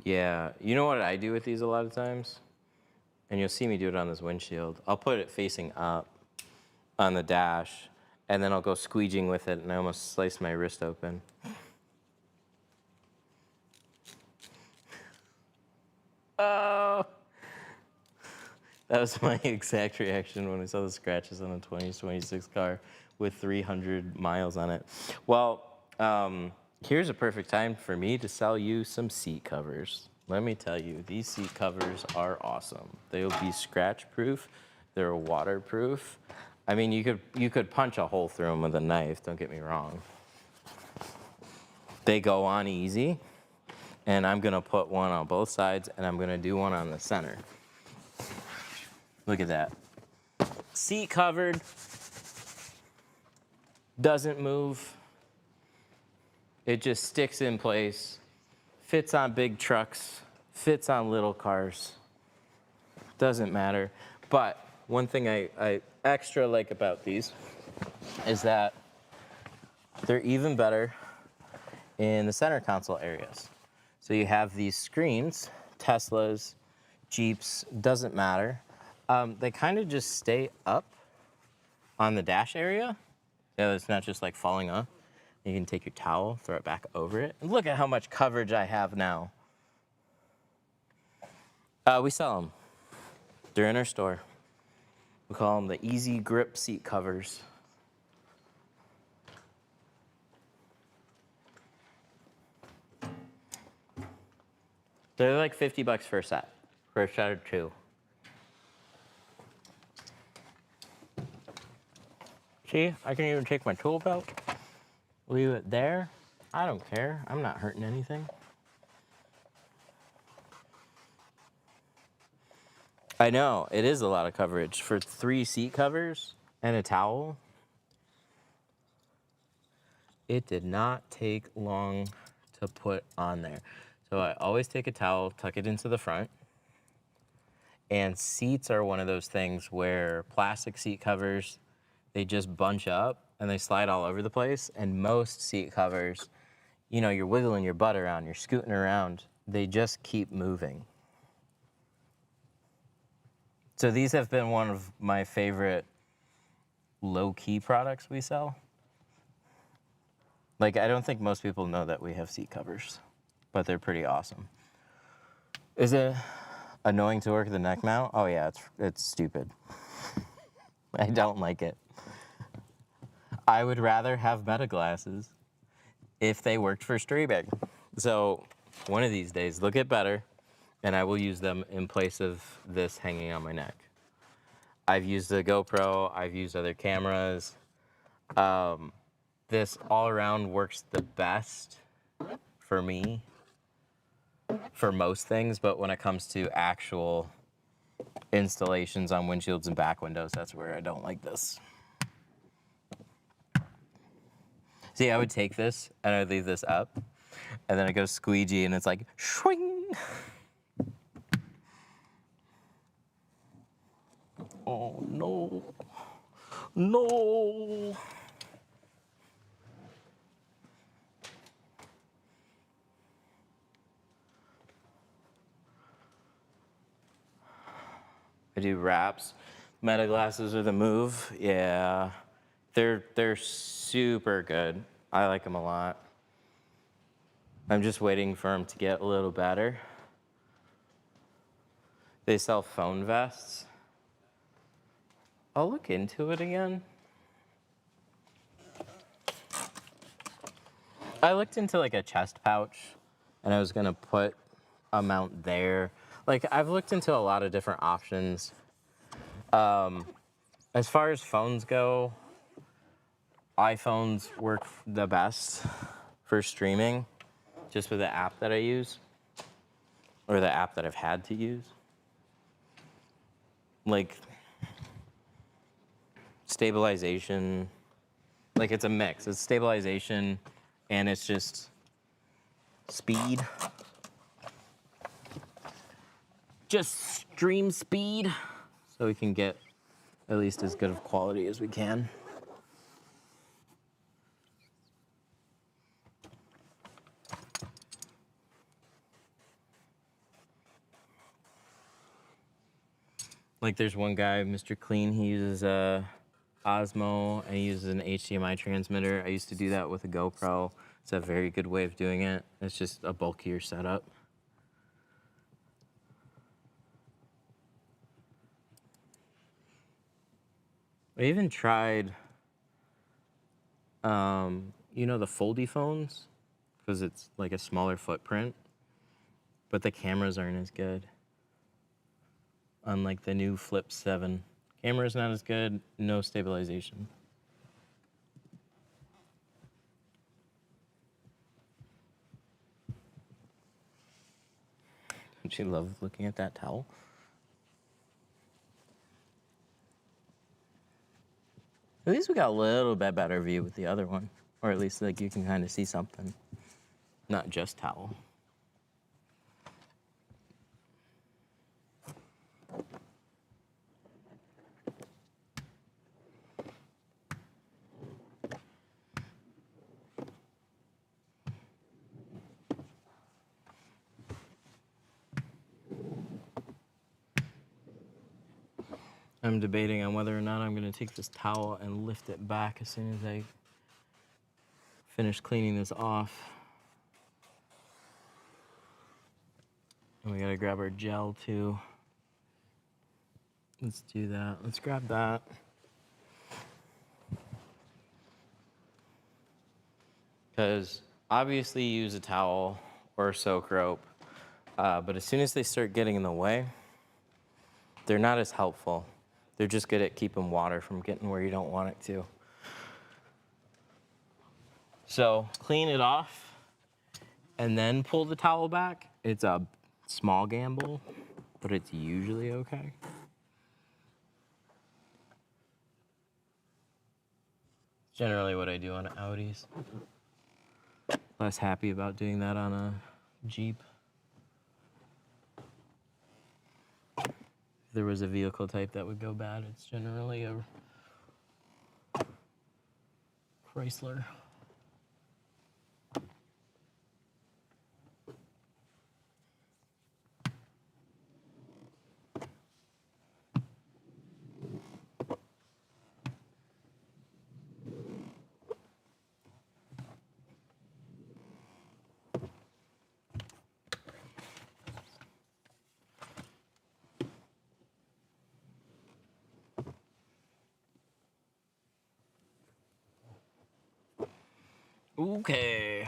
Yeah, you know what I do with these a lot of times? And you'll see me do it on this windshield. I'll put it facing up on the dash, and then I'll go squeegeeing with it, and I almost slice my wrist open. Oh! That was my exact reaction when I saw the scratches on a 2026 car with 300 miles on it. Well, here's a perfect time for me to sell you some seat covers. Let me tell you, these seat covers are awesome. They'll be scratch proof. They're waterproof. I mean, you could punch a hole through them with a knife, don't get me wrong. They go on easy, and I'm gonna put one on both sides, and I'm gonna do one on the center. Look at that. Seat covered, doesn't move. It just sticks in place, fits on big trucks, fits on little cars. Doesn't matter. But one thing I extra like about these is that they're even better in the center console areas. So you have these screens, Teslas, Jeeps, doesn't matter. They kind of just stay up on the dash area. Yeah, it's not just like falling off. You can take your towel, throw it back over it. And look at how much coverage I have now. We sell them. They're in our store. We call them the Easy Grip seat covers. They're like $50 for a set or two. See, I can even take my tool belt, leave it there. I don't care. I'm not hurting anything. I know, it is a lot of coverage for 3 seat covers and a towel. It did not take long to put on there. So I always take a towel, tuck it into the front. And seats are one of those things where plastic seat covers, they just bunch up and they slide all over the place. And most seat covers, you know, you're wiggling your butt around, you're scooting around, they just keep moving. So these have been one of my favorite low-key products we sell. Like, I don't think most people know that we have seat covers, but they're pretty awesome. Is it annoying to work the neck mount? Oh yeah, it's stupid. I don't like it. I would rather have meta glasses if they worked for streaming. So one of these days, they'll get better, and I will use them in place of this hanging on my neck. I've used the GoPro, I've used other cameras. This all around works the best for me, for most things, but when it comes to actual installations on windshields and back windows, that's where I don't like this. See, I would take this and I'd leave this up, and then I go squeegee and it's like, swing. Oh, no. No. I do wraps. Meta glasses are the move. Yeah. They're super good. I like them a lot. I'm just waiting for them to get a little better. They sell phone vests. I'll look into it again. I looked into like a chest pouch, and I was gonna put a mount there. Like, I've looked into a lot of different options. As far as phones go, iPhones work the best for streaming, just with the app that I use, or the app that I've had to use. Like, stabilization, like it's a mix. It's stabilization and it's just speed. Just stream speed, so we can get at least as good of quality as we can. Like there's one guy, Mr. Clean, he uses a Osmo and he uses an HDMI transmitter. I used to do that with a GoPro. It's a very good way of doing it. It's just a bulkier setup. I even tried, you know, the foldy phones, because it's like a smaller footprint, but the cameras aren't as good. Unlike the new Flip 7. Camera's not as good, no stabilization. Don't you love looking at that towel? At least we got a little bit better view with the other one. Or at least like you can kind of see something. Not just towel. I'm debating on whether or not I'm going to take this towel and lift it back as soon as I finish cleaning this off. And we got to grab our gel too. Let's do that. Let's grab that. Because obviously you use a towel or a soak rope, but as soon as they start getting in the way, they're not as helpful. They're just good at keeping water from getting where you don't want it to. So clean it off and then pull the towel back. It's a small gamble, but it's usually okay. Generally what I do on Audis. Less happy about doing that on a Jeep. If there was a vehicle type that would go bad, it's generally a Chrysler. Okay.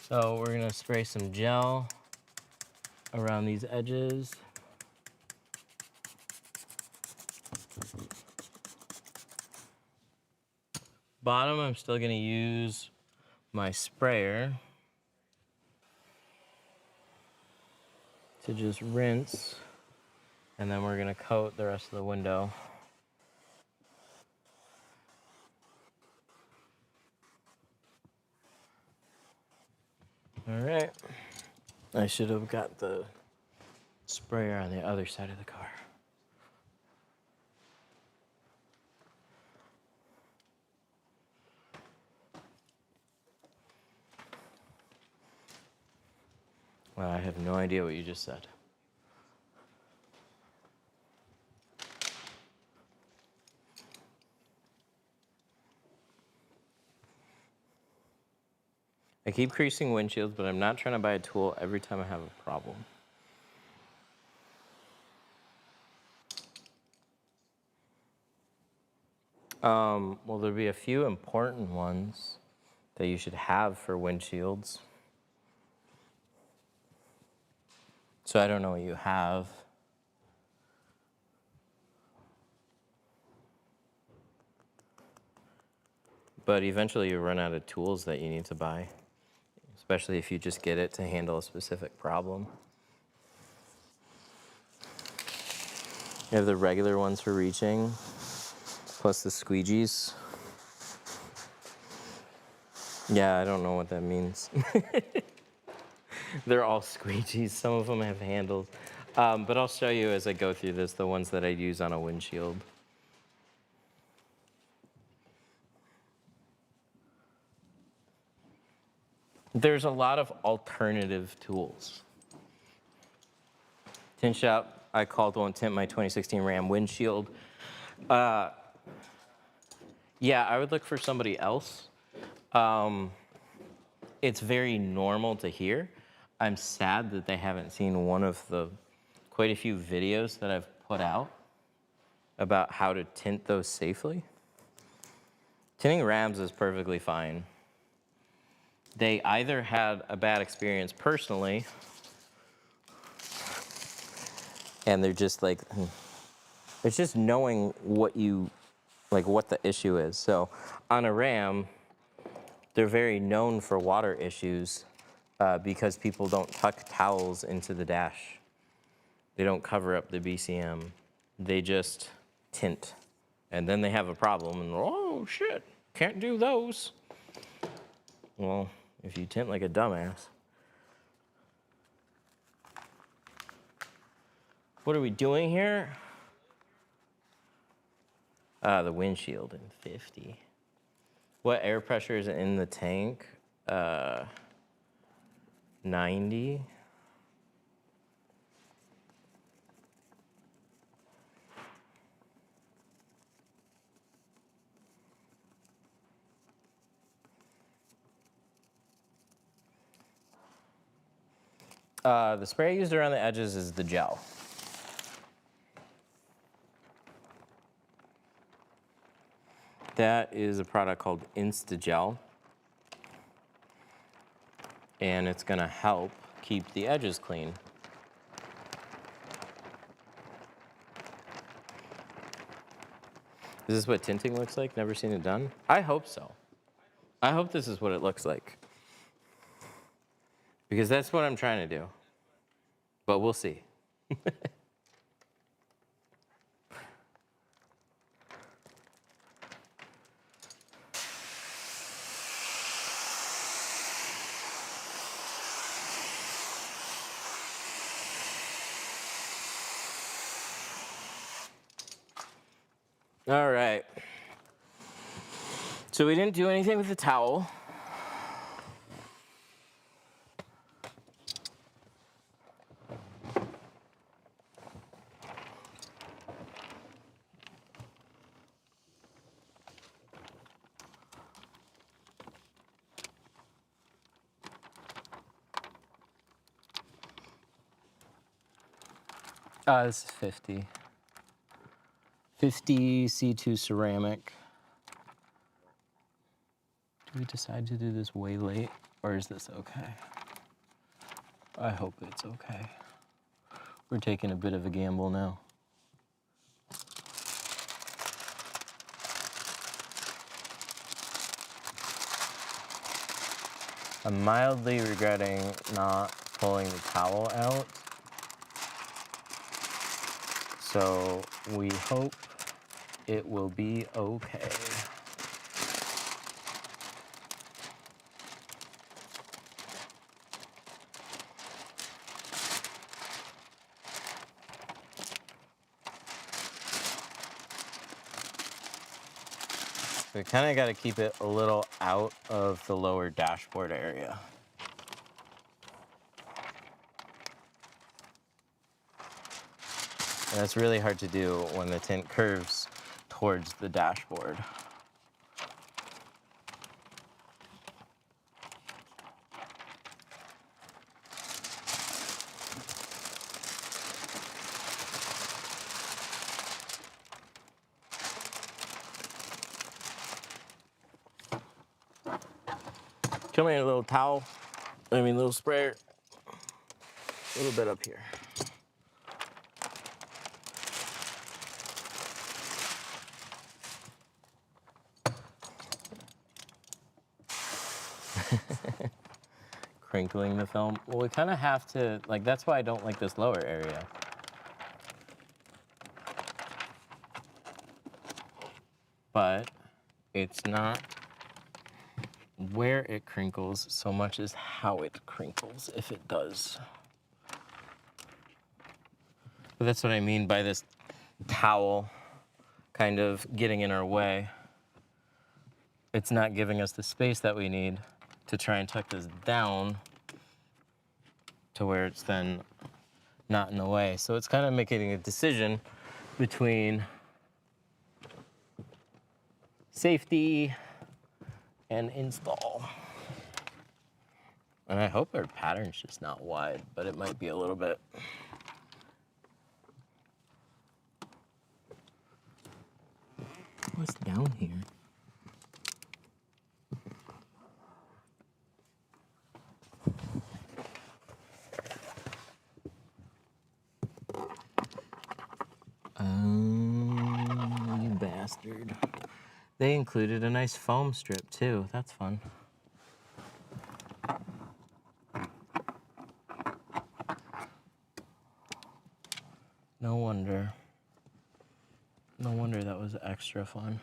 So we're gonna spray some gel around these edges. Bottom, I'm still gonna use my sprayer to just rinse, and then we're gonna coat the rest of the window. All right. I should have got the sprayer on the other side of the car. Well, I have no idea what you just said. I keep creasing windshields, but I'm not trying to buy a tool every time I have a problem. Well, there'll be a few important ones that you should have for windshields. So I don't know what you have. But eventually you run out of tools that you need to buy, especially if you just get it to handle a specific problem. You have the regular ones for reaching, plus the squeegees. Yeah, I don't know what that means. They're all squeegees. Some of them have handles. But I'll show you as I go through this, the ones that I use on a windshield. There's a lot of alternative tools. Tint shop, I called one Tint my 2016 Ram windshield. Yeah, I would look for somebody else. It's very normal to hear. I'm sad that they haven't seen one of the quite a few videos that I've put out about how to tint those safely. Tinting Rams is perfectly fine. They either had a bad experience personally, and they're just like, it's just knowing what you, like what the issue is. So on a Ram, they're very known for water issues because people don't tuck towels into the dash. They don't cover up the BCM. They just tint. And then they have a problem and, oh shit, can't do those. Well, if you tint like a dumbass. What are we doing here? The windshield in 50. What air pressure is in the tank? 90. The spray I used around the edges is the gel. That is a product called Insta-Gel. And it's gonna help keep the edges clean. Is this what tinting looks like? Never seen it done? I hope so. I hope this is what it looks like. Because that's what I'm trying to do. But we'll see. All right. So we didn't do anything with the towel. This is 50. 50 C2 ceramic. Do we decide to do this way late, or is this okay? I hope it's okay. We're taking a bit of a gamble now. I'm mildly regretting not pulling the towel out. So we hope it will be okay. We kind of got to keep it a little out of the lower dashboard area. And that's really hard to do when the tint curves towards the dashboard. Come here, little towel. Little sprayer. A little bit up here. crinkling the film. Well, we kind of have to, like, that's why I don't like this lower area. But it's not where it crinkles so much as how it crinkles, if it does. But that's what I mean by this towel kind of getting in our way. It's not giving us the space that we need to try and tuck this down to where it's then not in the way. So it's kind of making a decision between safety and install. And I hope our pattern's just not wide, but it might be a little bit. What's down here? You bastard. They included a nice foam strip too. That's fun. No wonder. No wonder that was extra fun.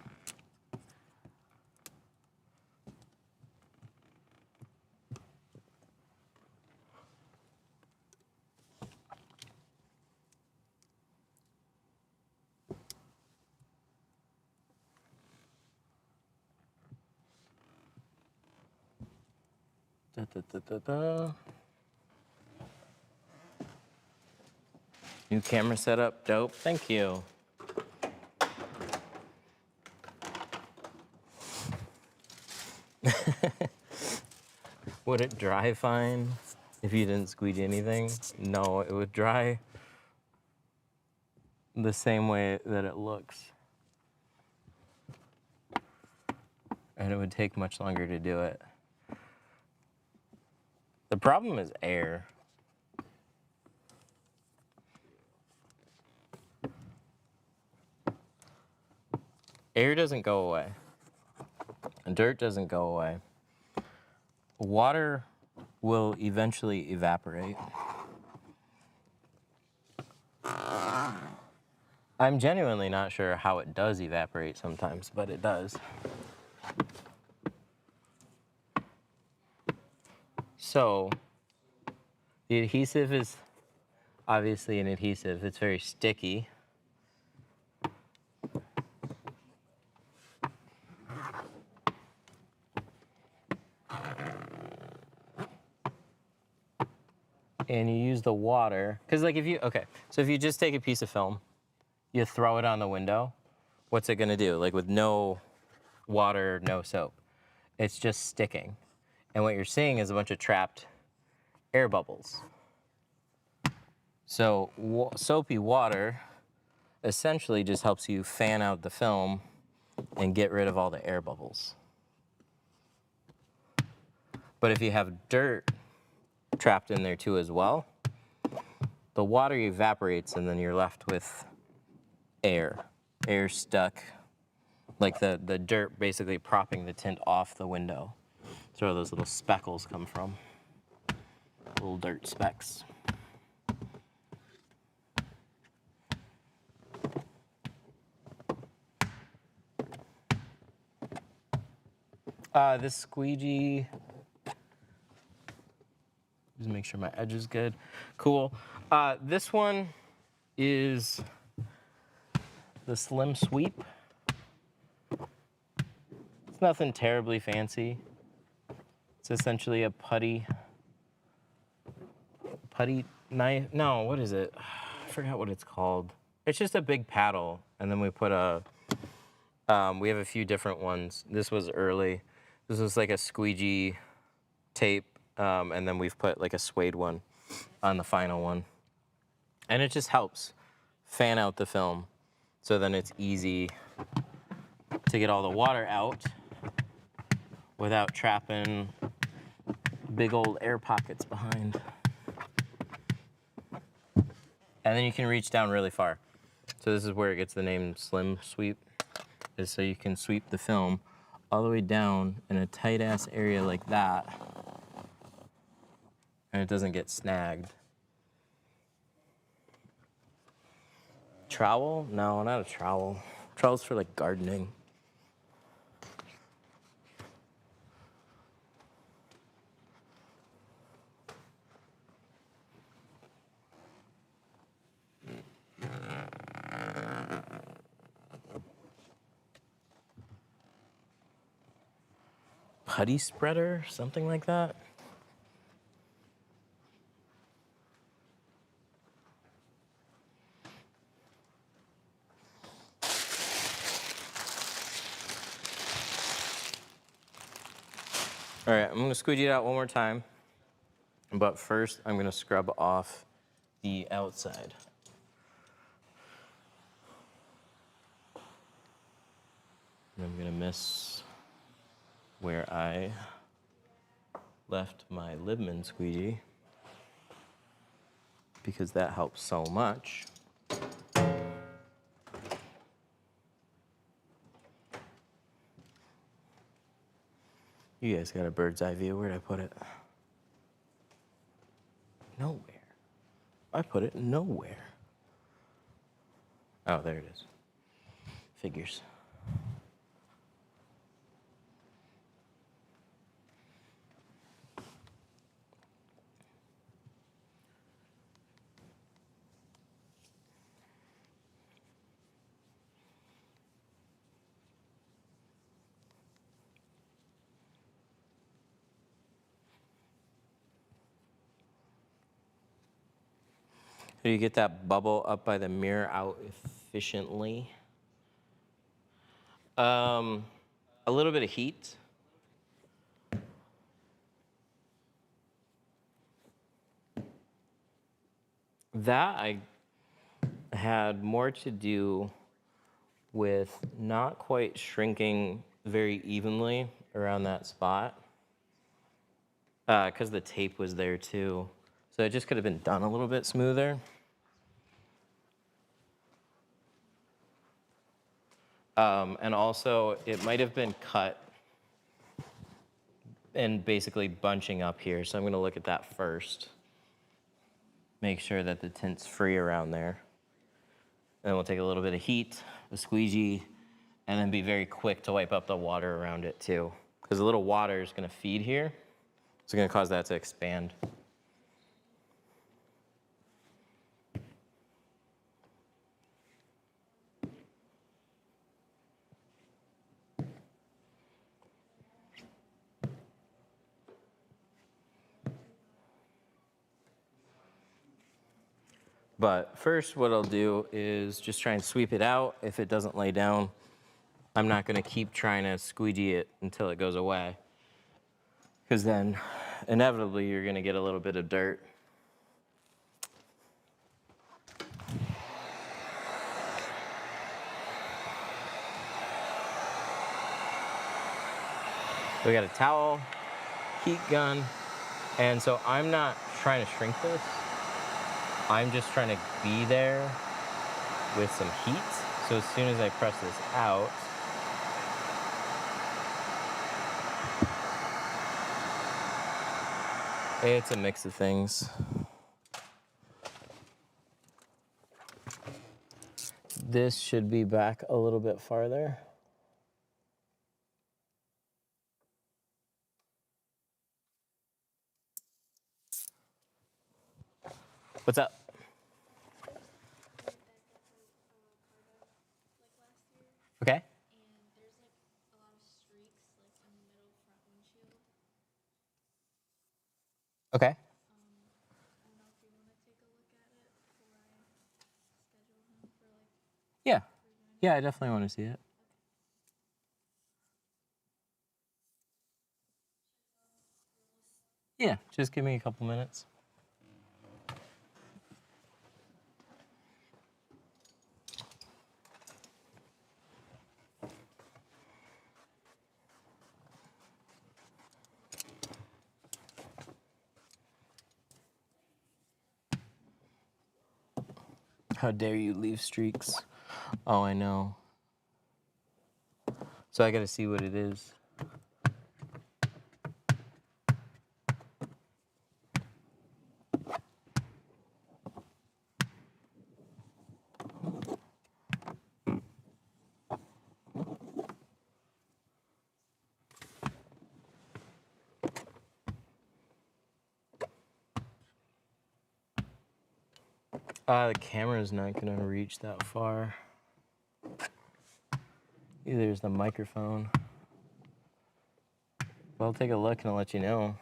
Da, da, da, da, da. New camera setup, dope. Thank you. Would it dry fine if you didn't squeegee anything? No, it would dry the same way that it looks. And it would take much longer to do it. The problem is air. Air doesn't go away. Dirt doesn't go away. Water will eventually evaporate. I'm genuinely not sure how it does evaporate sometimes, but it does. So, the adhesive is obviously an adhesive. It's very sticky. And you use the water, because like if you, okay, so if you just take a piece of film, you throw it on the window, what's it gonna do? Like with no water, no soap, it's just sticking. And what you're seeing is a bunch of trapped air bubbles. So soapy water essentially just helps you fan out the film and get rid of all the air bubbles. But if you have dirt trapped in there too as well, the water evaporates and then you're left with air stuck, like the dirt basically propping the tint off the window. That's where those little speckles come from, little dirt specks. This squeegee, just make sure my edge is good. Cool. This one is the Slim Sweep. It's nothing terribly fancy. It's essentially a putty knife. No, what is it? I forgot what it's called. It's just a big paddle, and then we put a, we have a few different ones. This was early. This was like a squeegee tape, and then we've put like a suede one on the final one. And it just helps fan out the film, so then it's easy to get all the water out without trapping big old air pockets behind. And then you can reach down really far. So this is where it gets the name Slim Sweep, is so you can sweep the film all the way down in a tight ass area like that and it doesn't get snagged. Trowel? No, not a trowel. Trowel's for like gardening. Putty spreader, something like that. All right, I'm gonna squeegee it out one more time, but first I'm gonna scrub off the outside. And I'm gonna miss where I left my Libman squeegee because that helps so much. You guys got a bird's eye view. Where'd I put it? Nowhere. I put it nowhere. Oh, there it is. Figures. Do you get that bubble up by the mirror out efficiently? A little bit of heat. That I had more to do with not quite shrinking very evenly around that spot because the tape was there too. So it just could have been done a little bit smoother. And also, it might have been cut and basically bunching up here. So I'm going to look at that first. Make sure that the tint's free around there. And we'll take a little bit of heat, a squeegee, and then be very quick to wipe up the water around it too. Because a little water is going to feed here. It's going to cause that to expand. But first, what I'll do is just try and sweep it out. If it doesn't lay down, I'm not going to keep trying to squeegee it until it goes away. Because then, inevitably, you're going to get a little bit of dirt. We got a towel, heat gun, and so I'm not trying to shrink this. I'm just trying to be there with some heat. So as soon as I press this out, it's a mix of things. This should be back a little bit farther. What's up? Okay. And there's like a lot of streaks like in the middle front windshield. Okay. I don't know if you want to take a look at it before I schedule him for like Yeah. 3 minutes. Yeah, I definitely want to see it. Yeah, just give me a couple minutes. How dare you leave streaks? Oh, I know. So I got to see what it is. The camera's not gonna reach that far. Either is the microphone. But I'll take a look and I'll let you know.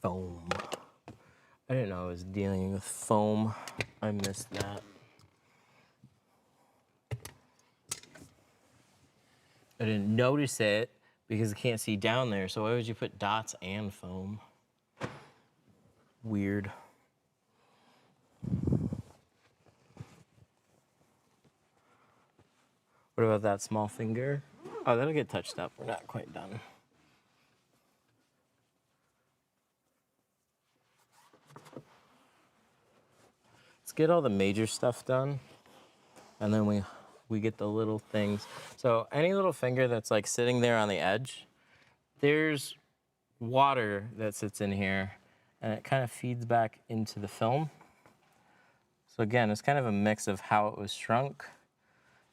Foam. I didn't know I was dealing with foam. I missed that. I didn't notice it because I can't see down there. So why would you put dots and foam? Weird. What about that small finger? Oh, that'll get touched up. We're not quite done. Let's get all the major stuff done, and then we get the little things. So any little finger that's like sitting there on the edge, there's water that sits in here, and it kind of feeds back into the film. So again, it's kind of a mix of how it was shrunk,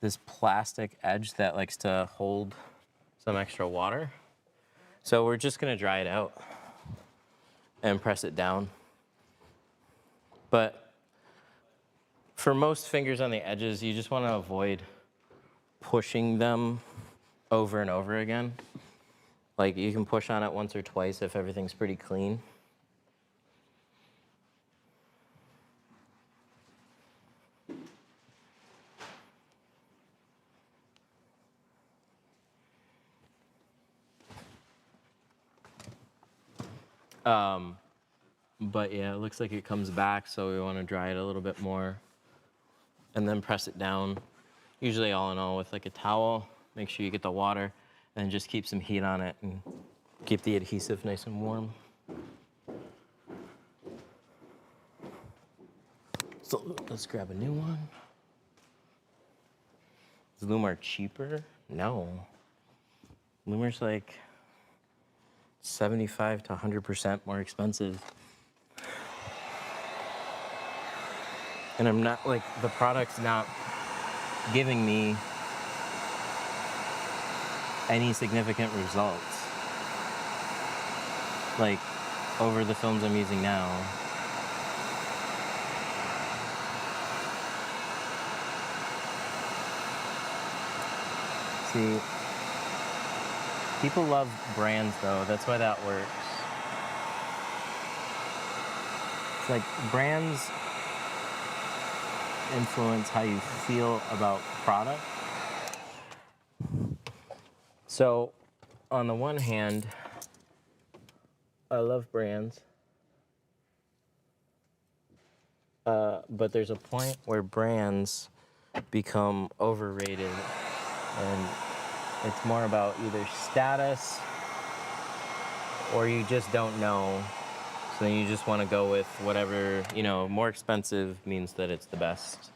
this plastic edge that likes to hold some extra water. So we're just gonna dry it out and press it down. But for most fingers on the edges, you just want to avoid pushing them over and over again. Like you can push on it once or twice if everything's pretty clean. But yeah, it looks like it comes back, so we want to dry it a little bit more and then press it down. Usually all in all with like a towel, make sure you get the water and just keep some heat on it and keep the adhesive nice and warm. So let's grab a new one. Is Lumar cheaper? No. Lumar's like 75 to 100% more expensive. And I'm not like, the product's not giving me any significant results. Like over the films I'm using now. See, people love brands though, that's why that works. It's like brands influence how you feel about product. So on the one hand, I love brands, but there's a point where brands become overrated, and it's more about either status or you just don't know. So then you just want to go with whatever, you know, more expensive means that it's the best.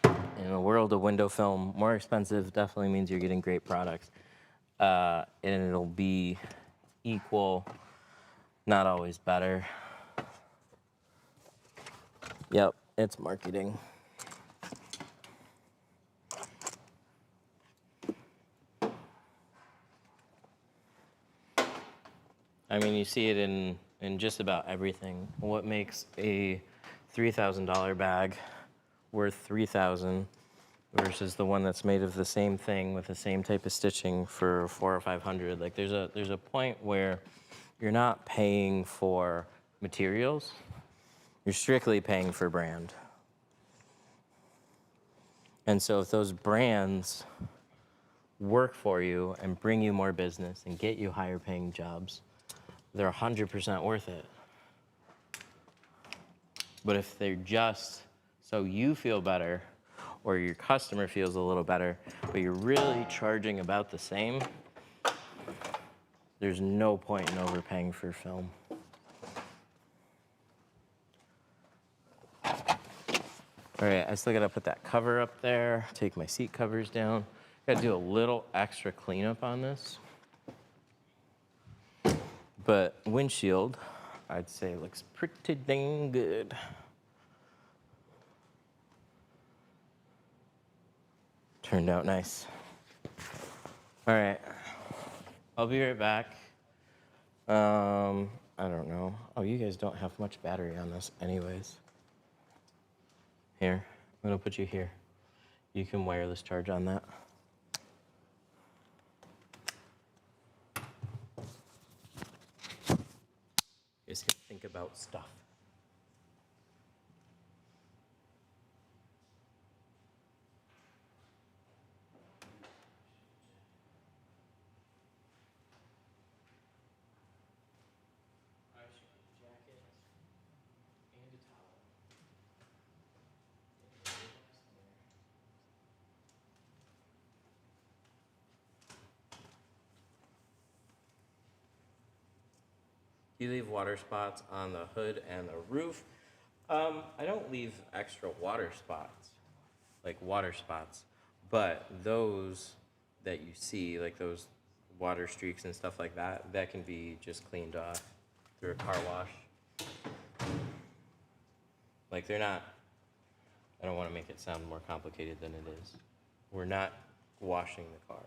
In a world of window film, more expensive definitely means you're getting great products. And it'll be equal, not always better. Yep, it's marketing. I mean, you see it in just about everything. What makes a $3,000 bag worth $3,000 versus the one that's made of the same thing with the same type of stitching for $400 or $500? Like there's a point where you're not paying for materials, you're strictly paying for brand. And so if those brands work for you and bring you more business and get you higher paying jobs, they're 100% worth it. But if they're just so you feel better or your customer feels a little better, but you're really charging about the same, there's no point in overpaying for film. All right, I still gotta put that cover up there, take my seat covers down. Gotta do a little extra cleanup on this. But windshield, I'd say looks pretty dang good. Turned out nice. All right, I'll be right back. I don't know. Oh, you guys don't have much battery on this anyways. Here, I'm gonna put you here. You can wireless charge on that. Just gotta think about stuff. You leave water spots on the hood and the roof. I don't leave extra water spots, but those that you see, like those water streaks and stuff like that, that can be just cleaned off through a car wash. Like they're not, I don't want to make it sound more complicated than it is. We're not washing the car.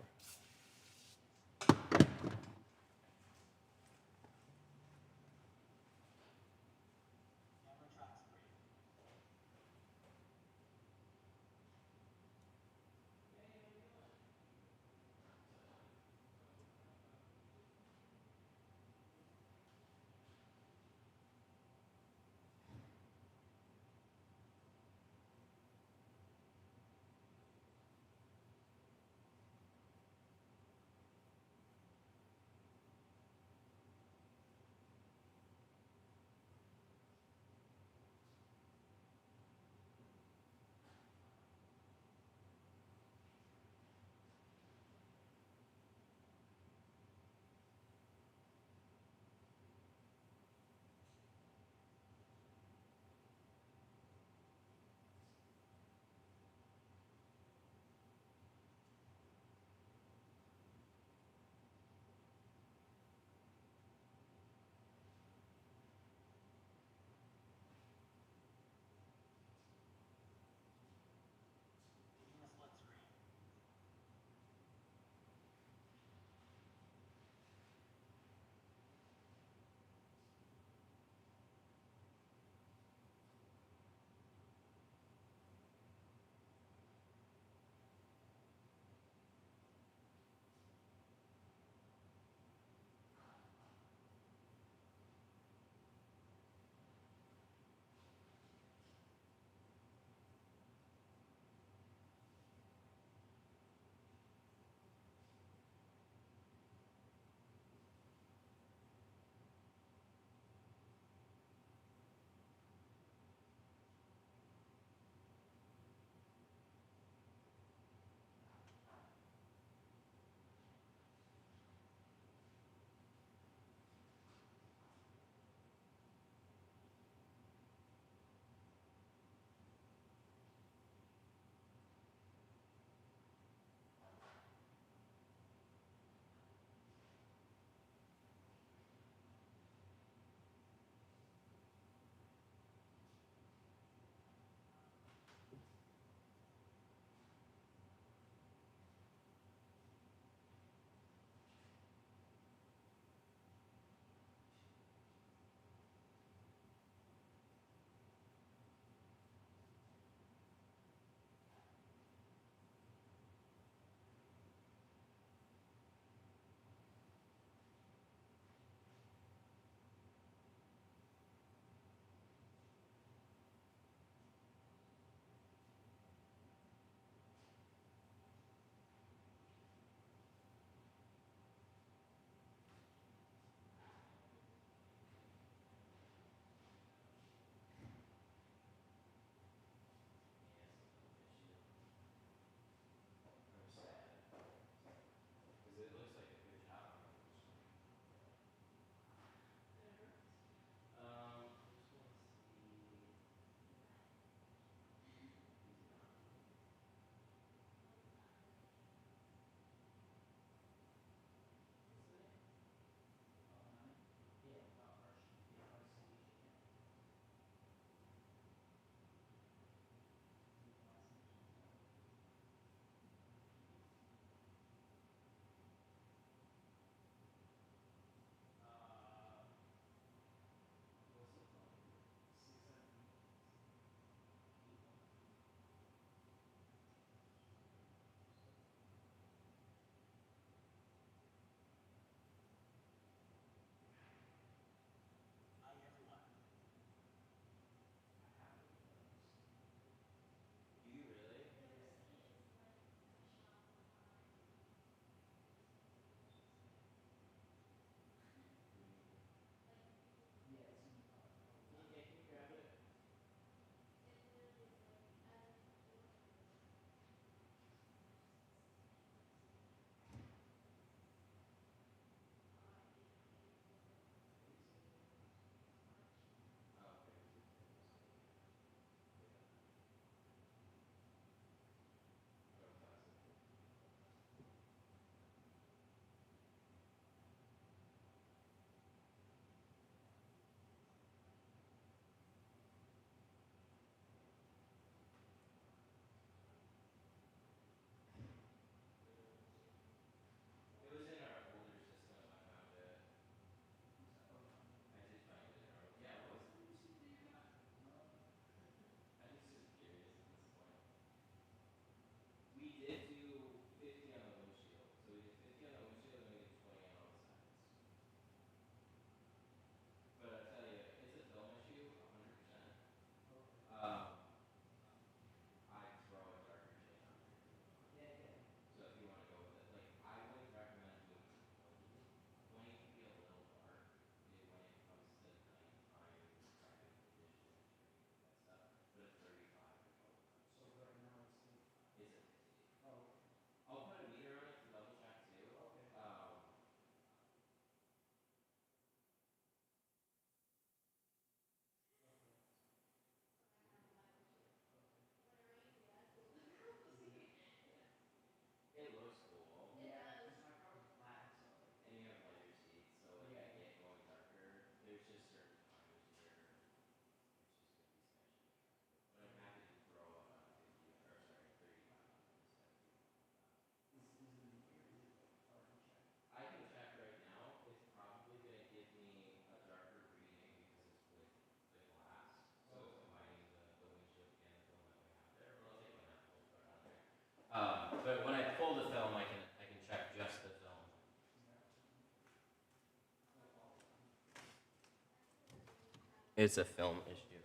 It's a film issue.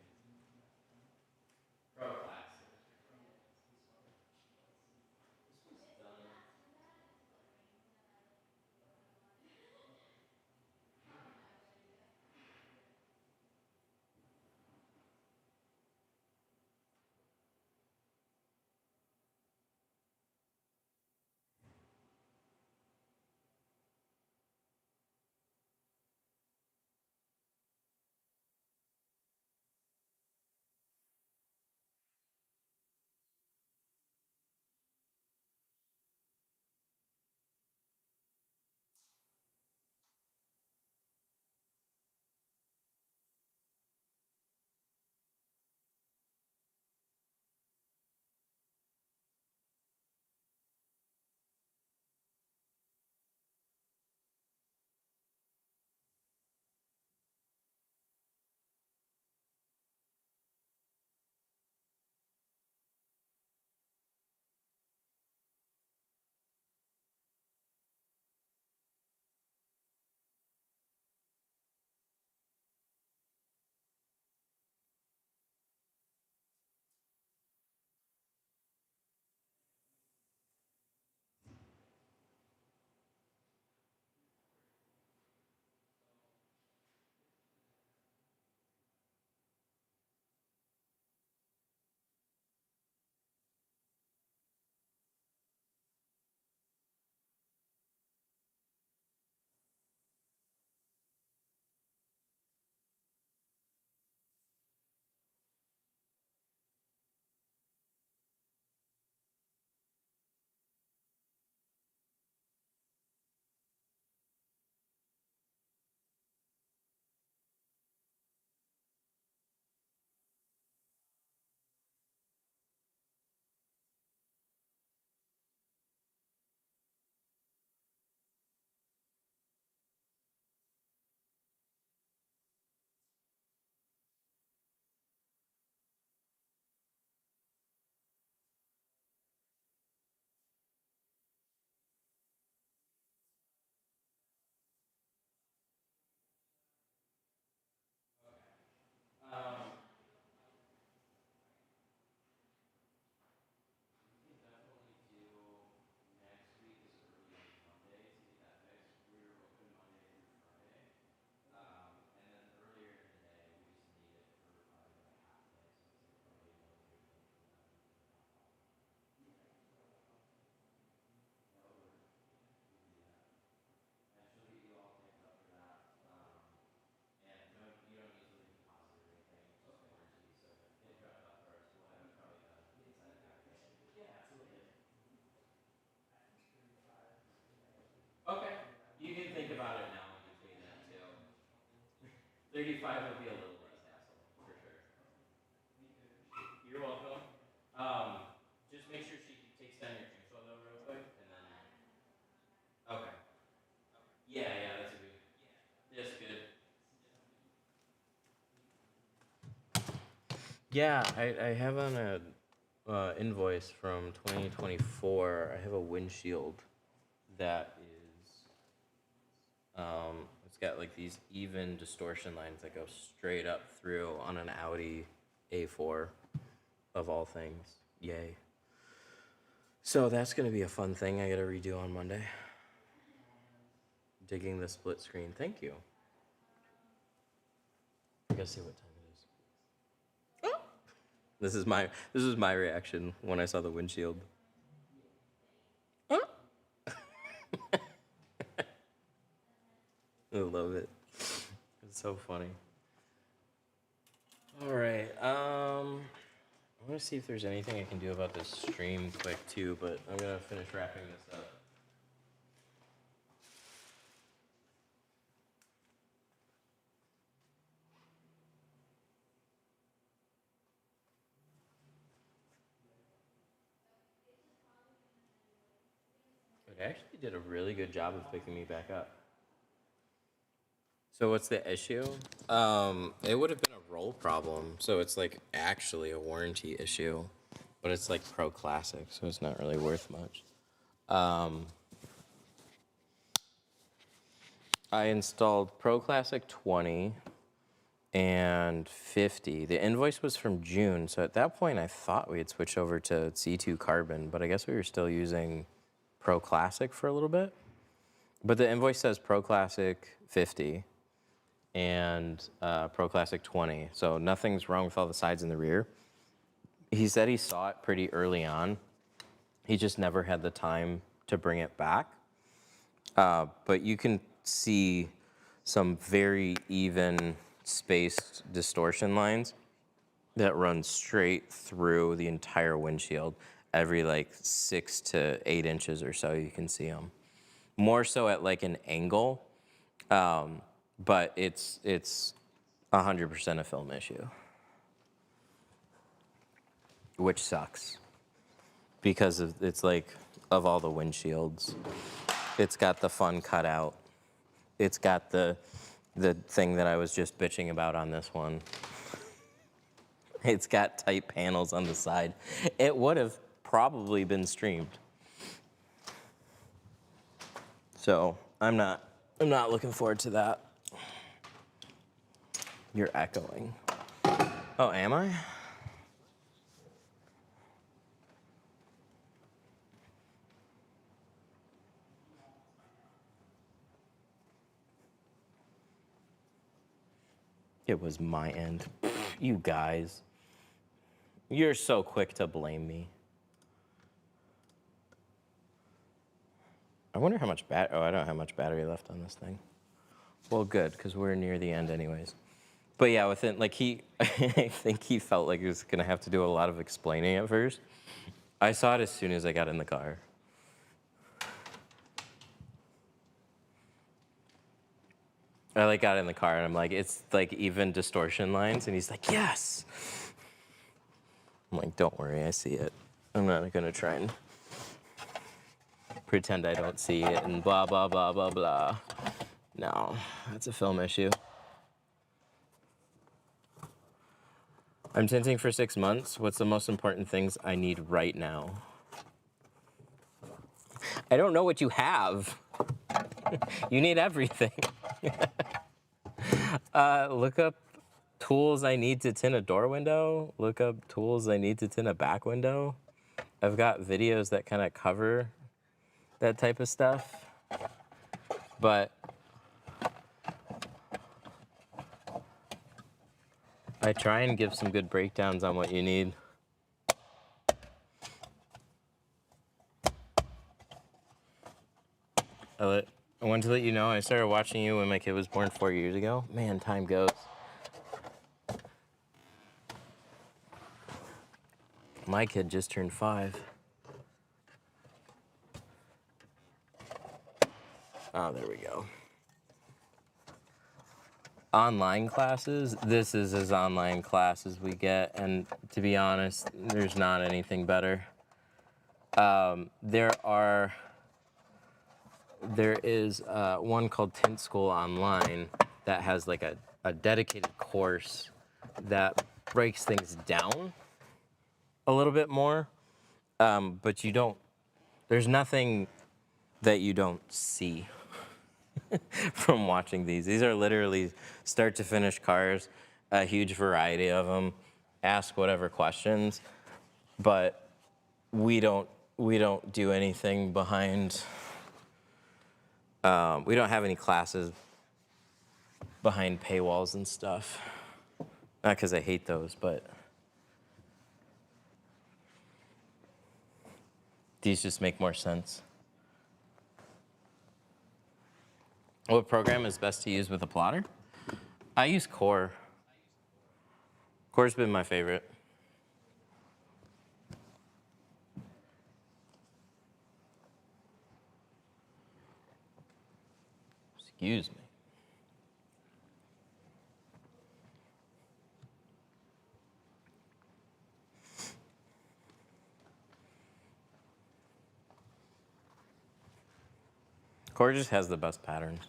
Pro Classic. Okay. You can think about it now in between that too. 35 will be a little less hassle, for sure. You're welcome. Just make sure she takes down your jigsaw though real quick, and then. Okay. Yeah, yeah, that's a good. That's good. Yeah, I have on a invoice from 2024. I have a windshield that is it's got like these even distortion lines that go straight up through on an Audi A4 of all things. Yay. So that's going to be a fun thing I got to redo on Monday. Digging the split screen. Thank you. I got to see what time it is. Oh! This is my reaction when I saw the windshield. Oh! I love it. It's so funny. All right. I want to see if there's anything I can do about this stream quick too, but I'm gonna finish wrapping this up. It actually did a really good job of picking me back up. So what's the issue? It would have been a roll problem, so it's like actually a warranty issue, but it's like Pro Classic, so it's not really worth much. I installed Pro Classic 20 and 50. The invoice was from June, so at that point I thought we had switched over to C2 Carbon, but I guess we were still using Pro Classic for a little bit. But the invoice says Pro Classic 50 and Pro Classic 20, so nothing's wrong with all the sides and the rear. He said he saw it pretty early on. He just never had the time to bring it back. But you can see some very even spaced distortion lines that run straight through the entire windshield. Every like 6 to 8 inches or so, you can see them. More so at like an angle, but it's 100% a film issue, which sucks because it's like of all the windshields, it's got the fun cutout. It's got the thing that I was just bitching about on this one. It's got tight panels on the side. It would have probably been streamed. So I'm not looking forward to that. You're echoing. Oh, am I? It was my end. You guys. You're so quick to blame me. I wonder how much I don't have much battery left on this thing. Well, good, because we're near the end anyways. But yeah, within, like I think he felt like he was gonna have to do a lot of explaining at first. I saw it as soon as I got in the car. I like got in the car and I'm like, it's like even distortion lines, and he's like, yes. I'm like, don't worry, I see it. I'm not gonna try and pretend I don't see it and blah, blah, blah, blah, blah. No, that's a film issue. I'm tinting for 6 months. What's the most important things I need right now? I don't know what you have. You need everything. Look up tools I need to tint a door window. Look up tools I need to tint a back window. I've got videos that kind of cover that type of stuff. But I try and give some good breakdowns on what you need. I wanted to let you know I started watching you when my kid was born 4 years ago. Man, time goes. My kid just turned 5. Oh, there we go. Online classes, this is as online class as we get, and to be honest, there's not anything better. There is one called Tint School Online that has like a dedicated course that breaks things down a little bit more, but there's nothing that you don't see from watching these. These are literally start to finish cars, a huge variety of them. Ask whatever questions, but we don't do anything behind. We don't have any classes behind paywalls and stuff. Not because I hate those, but these just make more sense. What program is best to use with a plotter? I use Core. Core's been my favorite. Excuse me. Core just has the best patterns.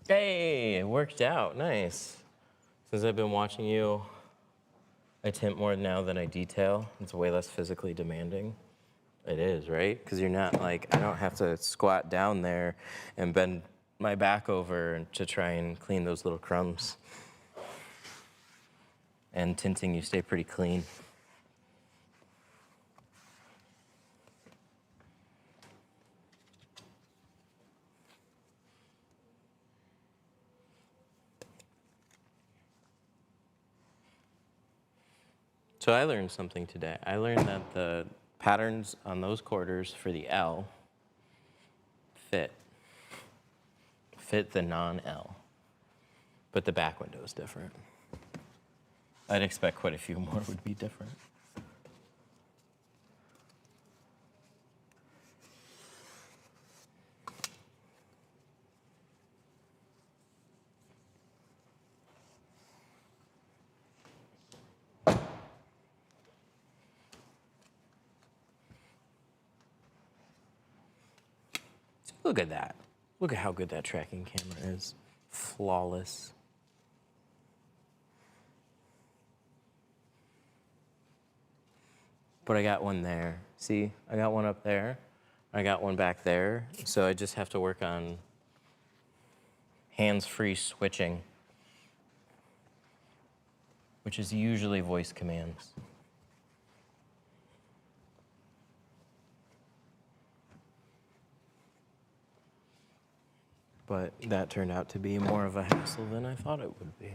Hey, it worked out. Nice. Since I've been watching you, I tint more now than I detail. It's way less physically demanding. It is, right? Because you're not like, I don't have to squat down there and bend my back over to try and clean those little crumbs. And tinting, you stay pretty clean. So I learned something today. I learned that the patterns on those quarters for the L fit the non-L, but the back window is different. I'd expect quite a few more would be different. Look at that. Look at how good that tracking camera is. Flawless. But I got one there. See, I got one up there. I got one back there. So I just have to work on hands-free switching, which is usually voice commands. But that turned out to be more of a hassle than I thought it would be.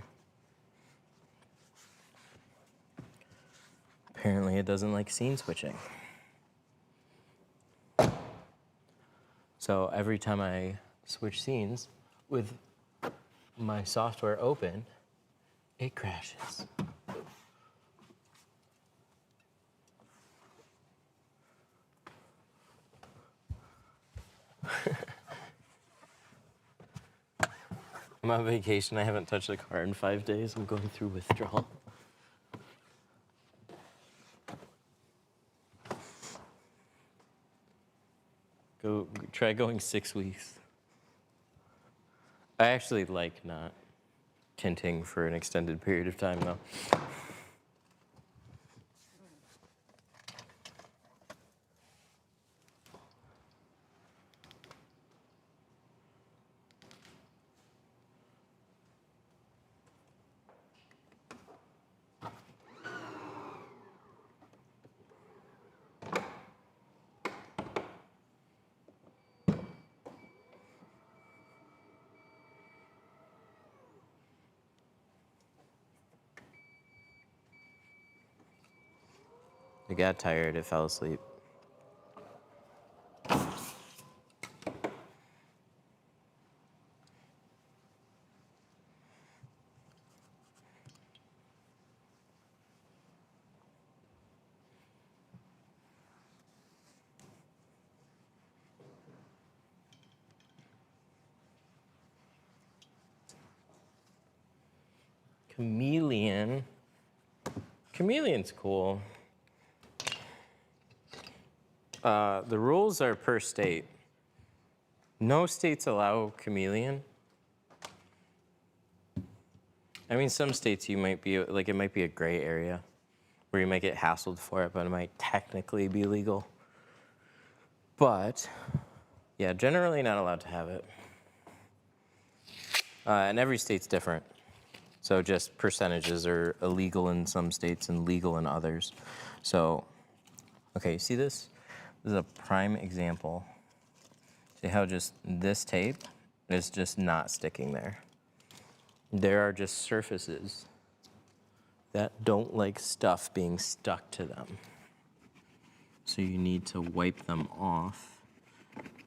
Apparently it doesn't like scene switching. So every time I switch scenes with my software open, it crashes. I'm on vacation. I haven't touched the car in 5 days. I'm going through withdrawal. Try going 6 weeks. I actually like not tinting for an extended period of time, though. I got tired. I fell asleep. Chameleon. Chameleon's cool. The rules are per state. No states allow chameleon. I mean, some states you might be, like it might be a gray area where you might get hassled for it, but it might technically be legal. But, yeah, generally not allowed to have it. And every state's different. So just percentages are illegal in some states and legal in others. So, okay, you see this? This is a prime example. See how just this tape is just not sticking there. There are just surfaces that don't like stuff being stuck to them. So you need to wipe them off.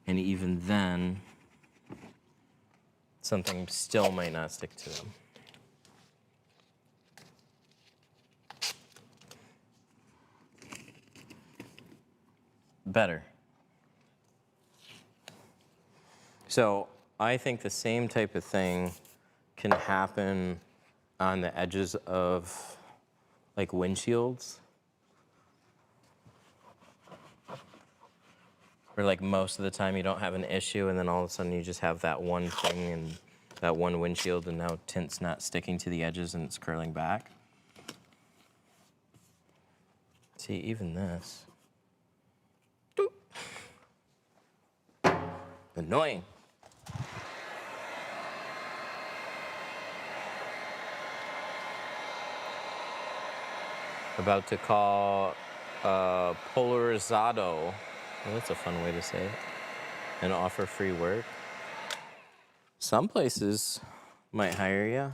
And even then, something still might not stick to them. Better. So I think the same type of thing can happen on the edges of like windshields. Where like most of the time you don't have an issue and then all of a sudden you just have that one thing and that one windshield and now tint's not sticking to the edges and it's curling back. See, even this. Annoying. About to call Polarizado. Well, that's a fun way to say it. And offer free work. Some places might hire you.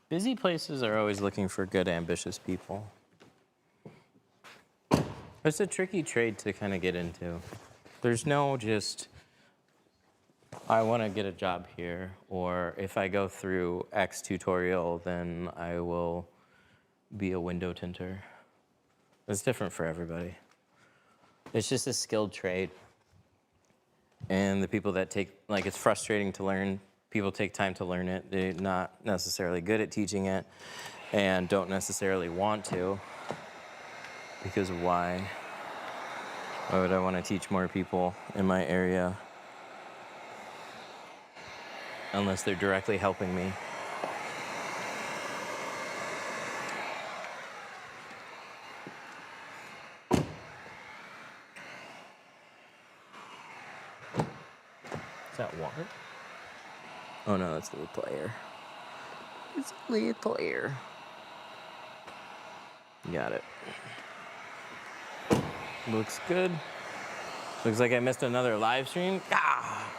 Busy places are always looking for good, ambitious people. It's a tricky trade to kind of get into. There's no just, I want to get a job here, or if I go through X tutorial, then I will be a window tinter. It's different for everybody. It's just a skilled trade. And the people that take, like, it's frustrating to learn. People take time to learn it. They're not necessarily good at teaching it and don't necessarily want to. Because why? Why would I want to teach more people in my area unless they're directly helping me? Is that water? Oh no, that's a little air. It's a little air. Got it. Looks good. Looks like I missed another live stream. Ah!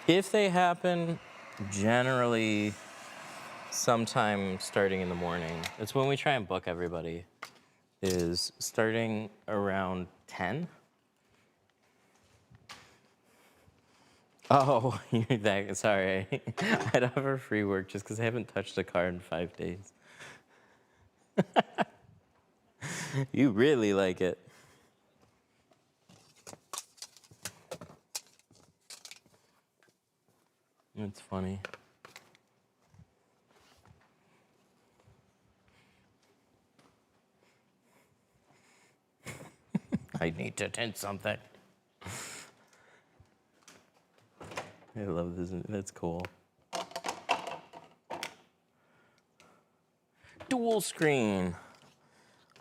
If they happen, generally sometime starting in the morning. It's when we try and book everybody, is starting around 10. Oh, you're that, sorry. I'd offer free work just because I haven't touched a car in 5 days. You really like it. It's funny. I need to tint something. I love this. That's cool. Dual screen.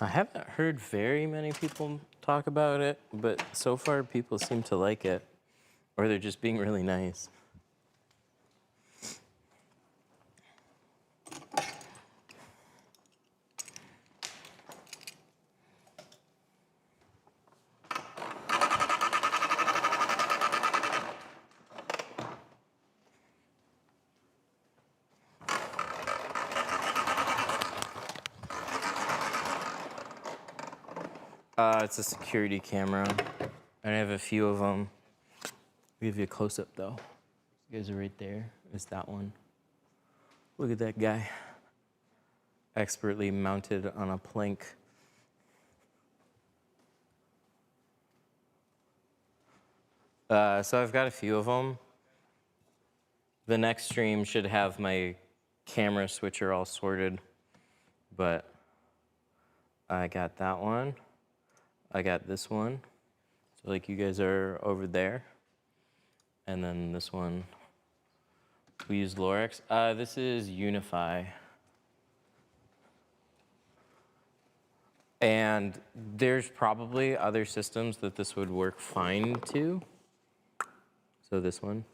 I haven't heard very many people talk about it, but so far people seem to like it, or they're just being really nice. It's a security camera. I have a few of them. I'll give you a close-up, though. You guys are right there. It's that one. Look at that guy. Expertly mounted on a plank. So I've got a few of them. The next stream should have my camera switcher all sorted, but I got that one. I got this one. So like you guys are over there. And then this one, we use Lorex. This is Unify. And there's probably other systems that this would work fine to. So this one.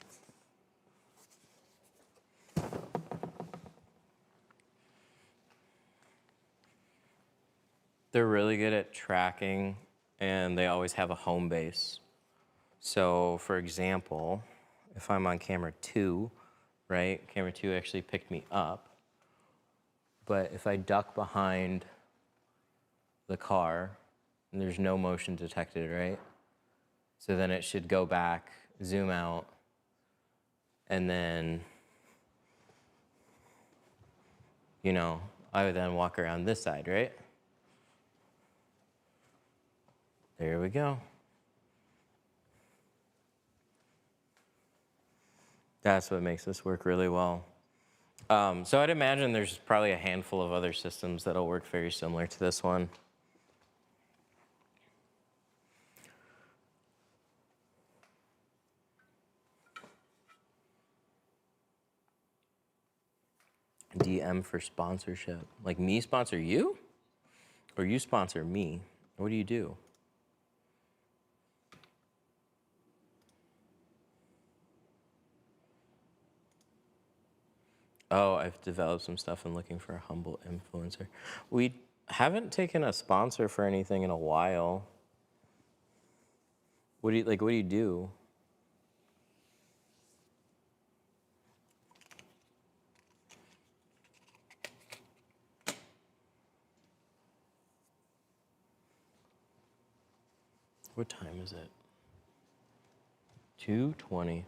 They're really good at tracking, and they always have a home base. So for example, if I'm on camera 2, right? Camera 2 actually picked me up. But if I duck behind the car, and there's no motion detected, right? So then it should go back, zoom out, and then, you know, I would then walk around this side, right? There we go. That's what makes this work really well. So I'd imagine there's probably a handful of other systems that'll work very similar to this one. DM for sponsorship. Like me sponsor you? Or you sponsor me? What do you do? Oh, I've developed some stuff and looking for a humble influencer. We haven't taken a sponsor for anything in a while. What do you do? What time is it? 2:20.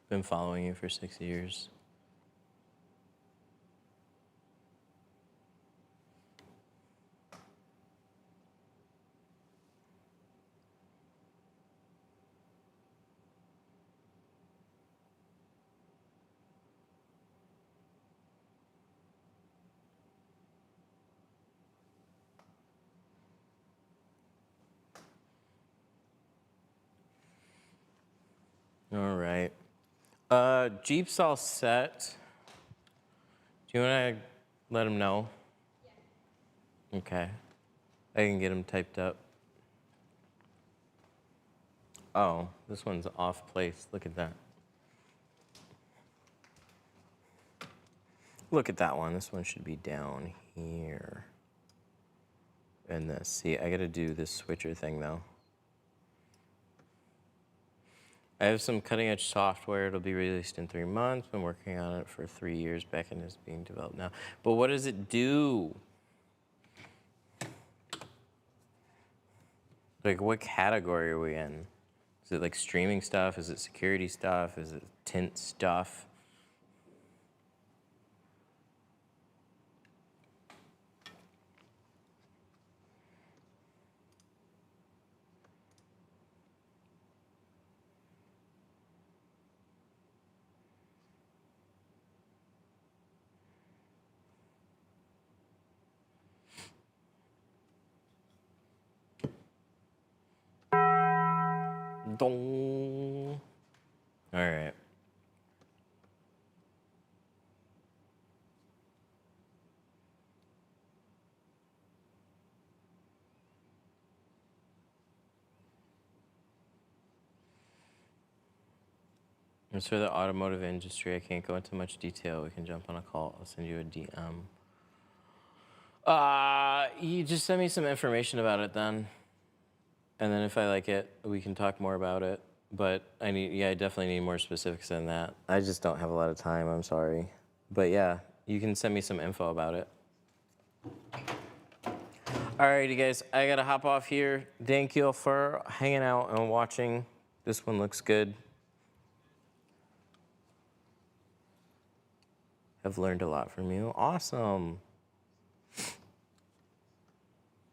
Been following you for 6 years. All right. Jeep's all set. Do you want to let him know? Yeah. Okay. I can get him typed up. Oh, this one's off place. Look at that. Look at that one. This one should be down here. And this. See, I got to do this switcher thing, though. I have some cutting-edge software. It'll be released in 3 months. Been working on it for 3 years. Backend is being developed now. But what does it do? Like, what category are we in? Is it like streaming stuff? Is it security stuff? Is it tint stuff? Dong. All right. As for the automotive industry, I can't go into much detail. We can jump on a call. I'll send you a DM. You just send me some information about it then. And then if I like it, we can talk more about it. But I definitely need more specifics than that. I just don't have a lot of time, I'm sorry. But yeah, you can send me some info about it. Alrighty guys, I gotta hop off here. Thank you all for hanging out and watching. This one looks good. I've learned a lot from you. Awesome.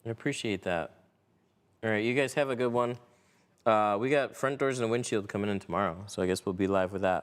I appreciate that. All right, you guys have a good one. We got front doors and a windshield coming in tomorrow, so I guess we'll be live with that.